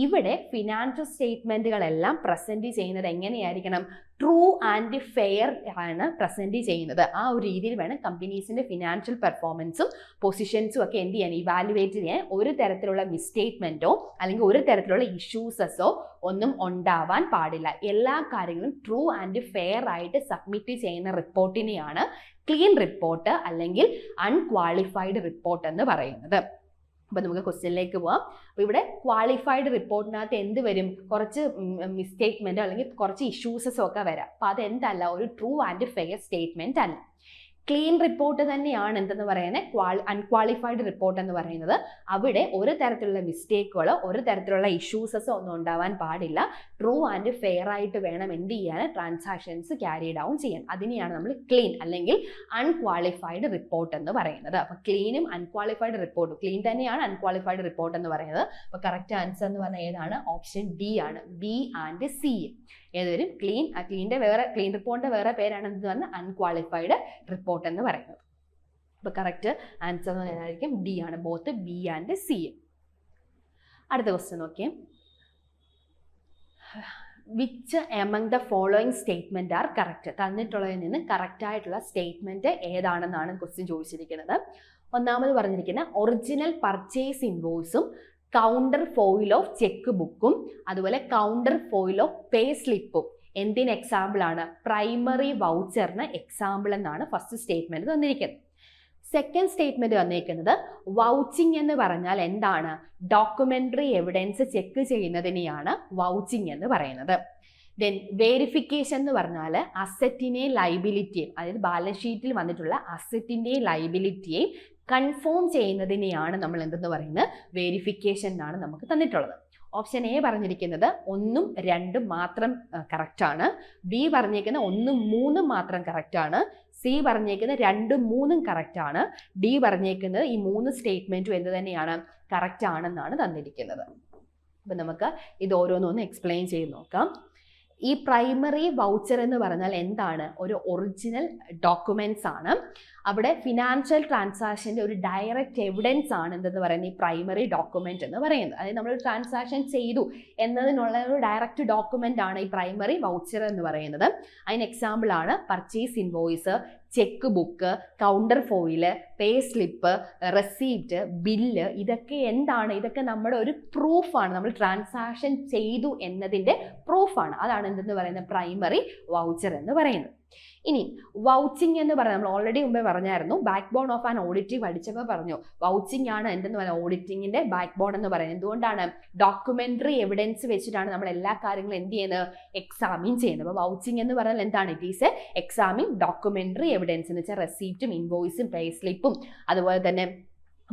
A: ഇവിടെ ഫിനാൻഷ്യൽ സ്റ്റേറ്റ്മെന്റുകളെല്ലാം പ്രസന്റ് ചെയ്യുന്നത് എങ്ങനെയായിരിക്കണം? ട്രൂ ആൻഡ് ഫെയർ ആണ് പ്രസന്റ് ചെയ്യുന്നത്. ആ ഒരു രീതിയിൽ വേണം കമ്പനീസിന്റെ ഫിനാൻഷ്യൽ പെർഫോമൻസും പൊസിഷൻസും ഒക്കെ എന്ത് ചെയ്യാൻ, ഇവാലുവേറ്റ് ചെയ്യാൻ. ഒരു തരത്തിലുള്ള മിസ്റ്റേറ്റ്മെന്റോ അല്ലെങ്കിൽ ഒരു തരത്തിലുള്ള ഇഷ്യൂസസോ ഒന്നും ഉണ്ടാവാൻ പാടില്ല. എല്ലാ കാര്യങ്ങളും ട്രൂ ആൻഡ് ഫെയർ ആയിട്ട് സബ്മിറ്റ് ചെയ്യുന്ന റിപ്പോർട്ടിനെയാണ് ക്ലീൻ റിപ്പോർട്ട് അല്ലെങ്കിൽ അൺക്വാളിഫൈഡ് റിപ്പോർട്ട് എന്ന് പറയുന്നത്. അപ്പോൾ നമുക്ക് ക്വസ്റ്റ്യനിലേക്ക് പോവാം. അപ്പോൾ ഇവിടെ ക്വാളിഫൈഡ് റിപ്പോർട്ടിനകത്ത് എന്ത് വരും? കുറച്ച് മിസ്റ്റേറ്റ്മെൻറ്റോ അല്ലെങ്കിൽ കുറച്ച് ഇഷ്യൂസസോ ഒക്കെ വരാം. അപ്പോൾ അതെന്തല്ല, ഒരു ട്രൂ ആൻഡ് ഫെയർ സ്റ്റേറ്റ്മെൻറ്റ് അല്ല. ക്ലീൻ റിപ്പോർട്ട് തന്നെയാണ് എന്തെന്ന് പറയുന്നത് അൺക്വാളിഫൈഡ് റിപ്പോർട്ട് എന്ന് പറയുന്നത്. അവിടെ ഒരു തരത്തിലുള്ള മിസ്റ്റേക്കുകളോ ഒരു തരത്തിലുള്ള ഇഷ്യൂസസോ ഒന്നും ഉണ്ടാവാൻ പാടില്ല. ട്രൂ ആൻഡ് ഫെയർ ആയിട്ട് വേണം എന്ത് ചെയ്യാൻ, ട്രാൻസാക്ഷൻസ് ക്യാരി ഡൗൺ ചെയ്യാൻ. അതിനെയാണ് നമ്മൾ ക്ലീൻ അല്ലെങ്കിൽ അൺക്വാളിഫൈഡ് റിപ്പോർട്ട് എന്ന് പറയുന്നത്. അപ്പോൾ ക്ലീനും അൺക്വാളിഫൈഡ് റിപ്പോർട്ടും, ക്ലീൻ തന്നെയാണ് അൺക്വാളിഫൈഡ് റിപ്പോർട്ട് എന്ന് പറയുന്നത്. അപ്പോൾ കറക്റ്റ് ആൻസർ എന്ന് പറഞ്ഞാൽ ഏതാണ്? ഓപ്ഷൻ ഡി ആണ്. ബി ആൻഡ് സി ഏതൊരു ക്ലീൻ റിപ്പോർട്ടിന്റെ വേറെ പേരാണ് എന്ത് പറഞ്ഞാൽ അൺക്വാളിഫൈഡ് റിപ്പോർട്ട് എന്ന് പറയുന്നത്. അപ്പോൾ കറക്റ്റ് ആൻസർ എന്ന് പറയുന്നതായിരിക്കും ഡി ആണ്, ബോത്ത് ബി ആൻഡ് സി. അടുത്ത ക്വസ്റ്റ്യൻ നോക്കിയേ. Which among the following statement are correct? തന്നിട്ടുള്ളതിൽ നിന്ന് കറക്റ്റ് ആയിട്ടുള്ള സ്റ്റേറ്റ്മെന്റ് ഏതാണെന്നാണ് ക്വസ്റ്റ്യൻ ചോദിച്ചിരിക്കുന്നത്. ഒന്നാമത് പറഞ്ഞിരിക്കുന്ന ഒറിജിനൽ പർച്ചേസ് ഇൻവോയ്സും കൗണ്ടർ ഫോയിൽ ഓഫ് ചെക്ക് ബുക്കും അതുപോലെ കൗണ്ടർ ഫോയിൽ ഓഫ് പേ സ്ലിപ്പും എന്തിന് എക്സാമ്പിൾ ആണ്? പ്രൈമറി വൗച്ചറിന് എക്സാമ്പിൾ എന്നാണ് ഫസ്റ്റ് സ്റ്റേറ്റ്മെന്റ് തന്നിരിക്കുന്നത്. സെക്കൻഡ് സ്റ്റേറ്റ്മെന്റ് തന്നിരിക്കുന്നത് വൗച്ചിങ് എന്ന് പറഞ്ഞാൽ എന്താണ്? ഡോക്യുമെന്ററി എവിഡൻസ് ചെക്ക് ചെയ്യുന്നതിനെയാണ് വൗച്ചിങ് എന്ന് പറയുന്നത്. ദെൻ വേരിഫിക്കേഷൻ എന്ന് പറഞ്ഞാൽ അസറ്റിനെയും ലൈബിലിറ്റിയെയും, അതായത് ബാലൻസ് ഷീറ്റിൽ വന്നിട്ടുള്ള അസറ്റിന്റെയും ലൈബിലിറ്റിയെയും കൺഫേം ചെയ്യുന്നതിനെയാണ് നമ്മൾ എന്തെന്ന് പറയുന്നത്? വേരിഫിക്കേഷൻ എന്നാണ് നമുക്ക് തന്നിട്ടുള്ളത്. ഓപ്ഷൻ എ പറഞ്ഞിരിക്കുന്നത് 1ഉം 2ഉം മാത്രം കറക്റ്റ് ആണ്. ബി പറഞ്ഞിരിക്കുന്നത് 1ഉം 3ഉം മാത്രം കറക്റ്റ് ആണ്. സി പറഞ്ഞിരിക്കുന്നത് 2ഉം 3ഉം കറക്റ്റ് ആണ്. ഡി പറഞ്ഞിരിക്കുന്നത് ഈ 3 സ്റ്റേറ്റ്മെന്റും എന്ത് തന്നെയാണ്? കറക്റ്റ് ആണെന്നാണ് തന്നിരിക്കുന്നത്. അപ്പം നമുക്ക് ഇത് ഓരോന്നൊന്ന് എക്സ്പ്ലെയിൻ ചെയ്ത് നോക്കാം. ഈ പ്രൈമറി വൗച്ചർ എന്ന് പറഞ്ഞാൽ എന്താണ്? ഒരു ഒറിജിനൽ ഡോക്യുമെന്റ്സ് ആണ്. അവിടെ ഫിനാൻഷ്യൽ ട്രാൻസാക്ഷൻ്റെ ഒരു ഡയറക്റ്റ് എവിഡൻസ് ആണ് എന്തെന്ന് പറയുന്നത് ഈ പ്രൈമറി ഡോക്യുമെന്റ് എന്ന് പറയുന്നത്. അതായത് നമ്മൾ ട്രാൻസാക്ഷൻ ചെയ്തു എന്നതിനുള്ള ഒരു ഡയറക്റ്റ് ഡോക്യുമെന്റ് ആണ് ഈ പ്രൈമറി വൗച്ചർ എന്ന് പറയുന്നത്. അതിന് എക്സാമ്പിൾ ആണ് purchase invoice, check book, counter foil, പേ സ്ലിപ്പ്, റെസീപ്റ്റ്, ബില്ല്. ഇതൊക്കെ എന്താണ്? ഇതൊക്കെ നമ്മുടെ ഒരു പ്രൂഫാണ്. നമ്മൾ ട്രാൻസാക്ഷൻ ചെയ്തു എന്നതിൻ്റെ പ്രൂഫാണ്. അതാണ് എന്തെന്ന് പറയുന്നത് പ്രൈമറി വൗച്ചർ എന്ന് പറയുന്നത്. ഇനി വൗച്ചിങ് എന്ന് പറയുന്നത് നമ്മൾ ഓൾറെഡി മുമ്പേ പറഞ്ഞായിരുന്നു, backbone of an audit പഠിച്ചപ്പോൾ പറഞ്ഞു വൗച്ചിങ് ആണ് എന്തെന്ന് പറയുന്നത് ഓഡിറ്റിങ്ങിന്റെ ബാക്ക് ബോൺ എന്ന് പറയുന്നത്. എന്തുകൊണ്ടാണ്? ഡോക്യുമെന്ററി എവിഡൻസ് വെച്ചിട്ടാണ് നമ്മൾ എല്ലാ കാര്യങ്ങളും എന്ത് ചെയ്യുന്നത്? എക്സാമിൻ ചെയ്യുന്നത്. അപ്പോൾ വൗച്ചിങ് എന്ന് പറഞ്ഞാൽ എന്താണ്? It is A examine documentary evidence എന്ന് വെച്ചാൽ റെസീപ്റ്റും ഇൻവോയ്സും പേ സ്ലിപ്പും അതുപോലെ തന്നെ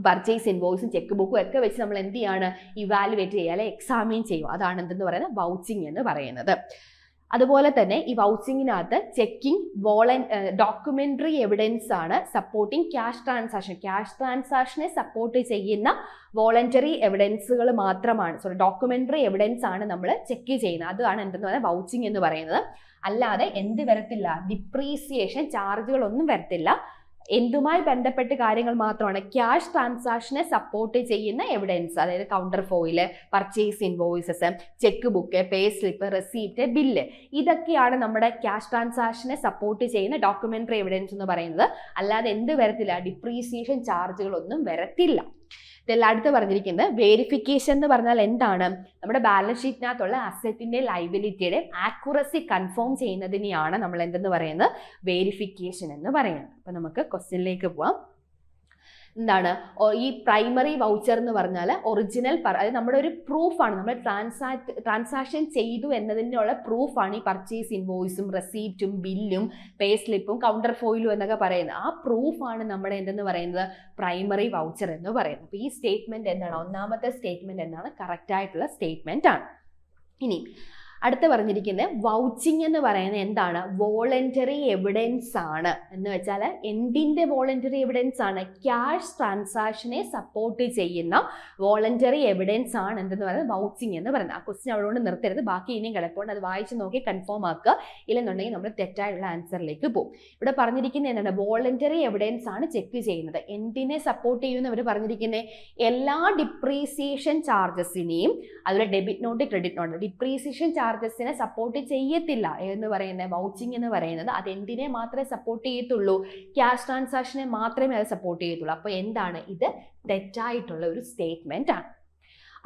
A: പർച്ചേസ് ഇൻവോയ്സും ചെക്ക് ബുക്കും ഒക്കെ വെച്ച് നമ്മൾ എന്ത് ചെയ്യാണ്? ഇവാലുവേറ്റ് ചെയ്യുക, അല്ലെങ്കിൽ എക്സാമിൻ ചെയ്യുക. അതാണ് എന്തെന്ന് പറയുന്നത് വൗച്ചിങ് എന്ന് പറയുന്നത്. അതുപോലെ തന്നെ ഈ വൗച്ചിങ്ങിനകത്ത് ചെക്കിംഗ് ഡോക്യുമെന്ററി എവിഡൻസ് ആണ് സപ്പോർട്ടിങ് ക്യാഷ് ട്രാൻസാക്ഷൻ. ക്യാഷ് ട്രാൻസാക്ഷനെ സപ്പോർട്ട് ചെയ്യുന്ന വോളണ്ടറി എവിഡൻസുകൾ മാത്രമാണ്, ഡോക്യുമെന്ററി എവിഡൻസ് ആണ് നമ്മൾ ചെക്ക് ചെയ്യുന്നത്. അതാണ് എന്തെന്ന് പറയുന്നത് വൗച്ചിങ് എന്ന് പറയുന്നത്. അല്ലാതെ എന്ത് വരത്തില്ല? ഡിപ്രീസിയേഷൻ ചാർജുകളൊന്നും വരത്തില്ല. എന്തുമായി ബന്ധപ്പെട്ട് കാര്യങ്ങൾ മാത്രമാണ്? ക്യാഷ് ട്രാൻസാക്ഷനെ സപ്പോർട്ട് ചെയ്യുന്ന എവിഡൻസ്, അതായത് counter foil, purchase invoices, check book, പേ സ്ലിപ്പ്, റെസീപ്റ്റ്, ബില്ല്. ഇതൊക്കെയാണ് നമ്മുടെ ക്യാഷ് ട്രാൻസാക്ഷനെ സപ്പോർട്ട് ചെയ്യുന്ന ഡോക്യുമെന്ററി എവിഡൻസ് എന്ന് പറയുന്നത്. അല്ലാതെ എന്ത് വരത്തില്ല? ഡിപ്രീസിയേഷൻ ചാർജുകളൊന്നും വരത്തില്ല. ഇതെല്ലാം അടുത്ത് പറഞ്ഞിരിക്കുന്നത് വേരിഫിക്കേഷൻ എന്ന് പറഞ്ഞാൽ എന്താണ്? നമ്മുടെ ബാലൻസ് ഷീറ്റിനകത്തുള്ള അസറ്റിന്റെ ലൈബിലിറ്റിയുടെ ആക്യുറസി കൺഫേം ചെയ്യുന്നതിനെയാണ് നമ്മൾ എന്തെന്ന് പറയുന്നത് വേരിഫിക്കേഷൻ എന്ന് പറയുന്നത്. അപ്പൊ നമുക്ക് ക്വസ്റ്റ്യനിലേക്ക് പോവാം. എന്താണ് ഈ പ്രൈമറി വൗച്ചർ എന്ന് പറഞ്ഞാൽ? ഒറിജിനൽ, അതായത് നമ്മുടെ ഒരു പ്രൂഫാണ്. നമ്മൾ ട്രാൻസാക്ഷൻ ചെയ്തു എന്നതിനുള്ള പ്രൂഫാണ് ഈ പർച്ചേസ് ഇൻവോയ്സും റെസീപ്റ്റും ബില്ലും പേ സ്ലിപ്പും കൗണ്ടർ ഫോയിലും എന്നൊക്കെ പറയുന്നത്. ആ പ്രൂഫാണ് നമ്മുടെ എന്തെന്ന് പറയുന്നത് പ്രൈമറി വൗച്ചർ എന്ന് പറയുന്നത്. അപ്പോൾ ഈ സ്റ്റേറ്റ്മെന്റ് എന്താണ്? ഒന്നാമത്തെ സ്റ്റേറ്റ്മെന്റ് എന്താണ്? കറക്റ്റ് ആയിട്ടുള്ള സ്റ്റേറ്റ്മെന്റ് ആണ്. ഇനി അടുത്ത് പറഞ്ഞിരിക്കുന്നത് വൗച്ചിങ് എന്ന് പറയുന്നത് എന്താണ്? വോളണ്ടറി എവിഡൻസ് ആണ്. എന്ന് വെച്ചാൽ എന്തിൻ്റെ വോളണ്ടറി എവിഡൻസ് ആണ്? ക്യാഷ് ട്രാൻസാക്ഷനെ സപ്പോർട്ട് ചെയ്യുന്ന വോളണ്ടറി എവിഡൻസ് ആണ് എന്തെന്ന് പറയുന്നത് വൗച്ചിങ് എന്ന് പറയുന്നത്. ആ ക്വസ്റ്റ്യൻ അവിടെ നിർത്തരുത്, ബാക്കി ഇനിയും കിടപ്പുണ്ട്. അത് വായിച്ച് നോക്കി കൺഫേം ആക്കുക. ഇല്ലെന്നുണ്ടെങ്കിൽ നമ്മൾ തെറ്റായിട്ടുള്ള ആൻസറിലേക്ക് പോകും. ഇവിടെ പറഞ്ഞിരിക്കുന്നത് എന്താണ്? വോളണ്ടറി എവിഡൻസ് ആണ് ചെക്ക് ചെയ്യുന്നത്. എന്തിനെ സപ്പോർട്ട് ചെയ്യുമെന്ന് അവർ പറഞ്ഞിരിക്കുന്നത്? എല്ലാ ഡിപ്രീസിയേഷൻ ചാർജസിനെയും, അതുപോലെ debit note, credit note, depreciation ചാർജസിനെ സപ്പോർട്ട് ചെയ്യത്തില്ല എന്ന് പറയുന്നത് വൗച്ചിങ് എന്ന് പറയുന്നത്. അതെന്തിനെ മാത്രമേ സപ്പോർട്ട് ചെയ്യത്തുള്ളൂ? ക്യാഷ് ട്രാൻസാക്ഷനെ മാത്രമേ അത് സപ്പോർട്ട് ചെയ്യത്തുള്ളൂ. അപ്പോൾ എന്താണ്? ഇത് തെറ്റായിട്ടുള്ള ഒരു സ്റ്റേറ്റ്മെന്റ് ആണ്.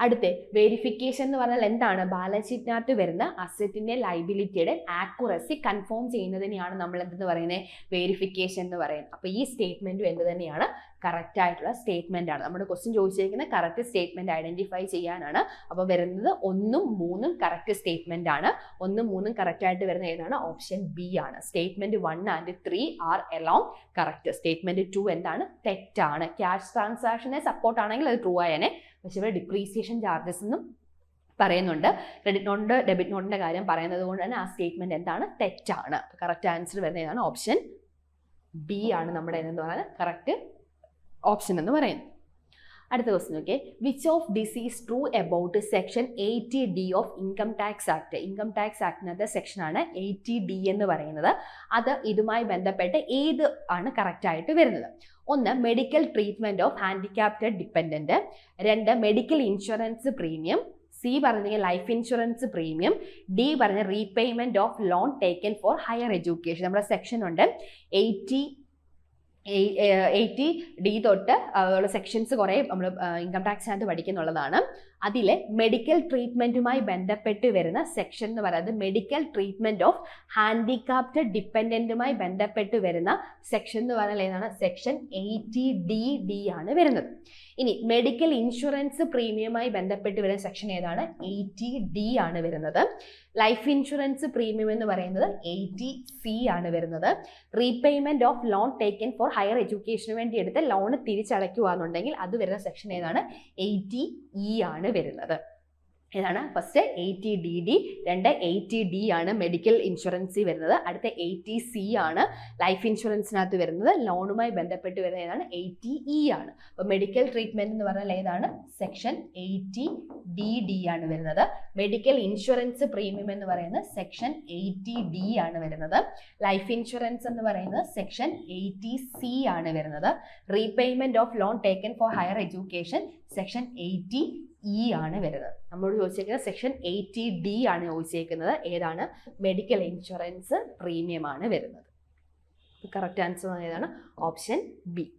A: അടുത്ത് വെരിഫിക്കേഷൻ എന്ന് പറഞ്ഞാൽ എന്താണ്? ബാലൻസ് ഷീറ്റിനകത്ത് വരുന്ന അസറ്റിന്റെ ലൈബിലിറ്റിയുടെ ആക്യുറസി കൺഫേം ചെയ്യുന്നതിനെയാണ് നമ്മൾ എന്തെന്ന് പറയുന്നത് വെരിഫിക്കേഷൻ എന്ന് പറയുന്നത്. അപ്പോൾ ഈ സ്റ്റേറ്റ്മെന്റും എന്ത് തന്നെയാണ്? കറക്റ്റ് ആയിട്ടുള്ള സ്റ്റേറ്റ്മെന്റ് ആണ്. നമ്മുടെ ക്വസ്റ്റ്യൻ ചോദിച്ചിരിക്കുന്ന കറക്റ്റ് സ്റ്റേറ്റ്മെന്റ് ഐഡന്റിഫൈ ചെയ്യാനാണ്. അപ്പോൾ വരുന്നത് 1ഉം 3ഉം കറക്റ്റ് സ്റ്റേറ്റ്മെന്റ് ആണ്. 1ഉം 3ഉം കറക്റ്റ് ആയിട്ട് വരുന്ന ഏതാണ്? ഓപ്ഷൻ ബി ആണ്. Statement 1 and 3 are along correct. Statement 2 എന്താണ്? തെറ്റാണ്. ക്യാഷ് ട്രാൻസാക്ഷനെ സപ്പോർട്ട് ആണെങ്കിൽ അത് ട്രൂ ആയേനെ. പക്ഷെ ഇവിടെ ഡിപ്രീസിയേഷൻ ചാർജസ് എന്നും പറയുന്നുണ്ട്. ക്രെഡിറ്റ് നോട്ട്, ഡെബിറ്റ് നോട്ടിന്റെ കാര്യം പറയുന്നത് കൊണ്ട് തന്നെ ആ സ്റ്റേറ്റ്മെന്റ് എന്താണ്? തെറ്റാണ്. കറക്റ്റ് ആൻസർ വരുന്ന ഏതാണ്? ഓപ്ഷൻ ബി ആണ് നമ്മുടെ എന്ന് പറയുന്നത് കറക്റ്റ് ഓപ്ഷൻ എന്ന് പറയുന്നത്. അടുത്ത ക്വസ്റ്റ്യൻ നോക്കിയേ. Which of this is true about section 80D of income tax act? Income tax ആക്ടിനകത്തെ സെക്ഷനാണ് 80D എന്ന് പറയുന്നത്. അത് ഇതുമായി ബന്ധപ്പെട്ട് ഏത് ആണ് കറക്റ്റ് ആയിട്ട് വരുന്നത്? 1 medical treatment of handicapped dependent, 2 medical insurance premium, C പറഞ്ഞ ലൈഫ് ഇൻഷുറൻസ് പ്രീമിയം, ഡി പറഞ്ഞ repayment of loan taken for higher education. നമ്മുടെ സെക്ഷൻ ഉണ്ട് 80D തൊട്ട് ഉള്ള സെക്ഷൻസ് കുറേ നമ്മൾ ഇൻകം ടാക്സിനകത്ത് പഠിക്കുന്നുള്ളതാണ്. അതിലെ മെഡിക്കൽ ട്രീറ്റ്മെൻറ്റുമായി ബന്ധപ്പെട്ട് വരുന്ന സെക്ഷൻ എന്ന് പറയുന്നത് മെഡിക്കൽ ട്രീറ്റ്മെൻറ്റ് ഓഫ് ഹാൻഡികാപ്റ്റഡ് ഡിപ്പെൻഡൻറ്റുമായി ബന്ധപ്പെട്ട് വരുന്ന സെക്ഷൻ എന്ന് പറഞ്ഞാൽ ഏതാണ്? സെക്ഷൻ 80D ആണ് വരുന്നത്. ഇനി മെഡിക്കൽ ഇൻഷുറൻസ് പ്രീമിയമായി ബന്ധപ്പെട്ട് വരുന്ന സെക്ഷൻ ഏതാണ്? 80D ആണ് വരുന്നത്. ലൈഫ് ഇൻഷുറൻസ് പ്രീമിയം എന്ന് പറയുന്നത് 80C ആണ് വരുന്നത്. Repayment of loan taken for higher എഡ്യൂക്കേഷന് വേണ്ടി എടുത്ത ലോൺ തിരിച്ചടയ്ക്കുക എന്നുണ്ടെങ്കിൽ അത് വരുന്ന സെക്ഷൻ ഏതാണ്? 80E ആണ് വരുന്നത്. ഏതാണ്? ഫസ്റ്റ് 80DD, 80D ആണ് മെഡിക്കൽ ഇൻഷുറൻസ് വരുന്നത്. അടുത്ത 80C ആണ് ലൈഫ് ഇൻഷുറൻസിനകത്ത് വരുന്നത്. ലോണുമായി ബന്ധപ്പെട്ട് വരുന്ന ഏതാണ്? 80E ആണ്. അപ്പോൾ മെഡിക്കൽ ട്രീറ്റ്മെന്റ് എന്ന് പറഞ്ഞാൽ ഏതാണ്? സെക്ഷൻ 80DD ആണ് വരുന്നത്. മെഡിക്കൽ ഇൻഷുറൻസ് പ്രീമിയം എന്ന് പറയുന്നത് സെക്ഷൻ 80D ആണ് വരുന്നത്. ലൈഫ് ഇൻഷുറൻസ് എന്ന് പറയുന്നത് സെക്ഷൻ 80C ആണ് വരുന്നത്. Repayment of loan taken for higher education section 80E ആണ് വരുന്നത്. നമ്മളോട് ചോദിച്ചേക്കുന്നത് സെക്ഷൻ 80D ആണ് ചോദിച്ചേക്കുന്നത്. ഏതാണ്? മെഡിക്കൽ ഇൻഷുറൻസ് പ്രീമിയം ആണ് വരുന്നത്. കറക്റ്റ് ആൻസർ ഏതാണ്? Option B.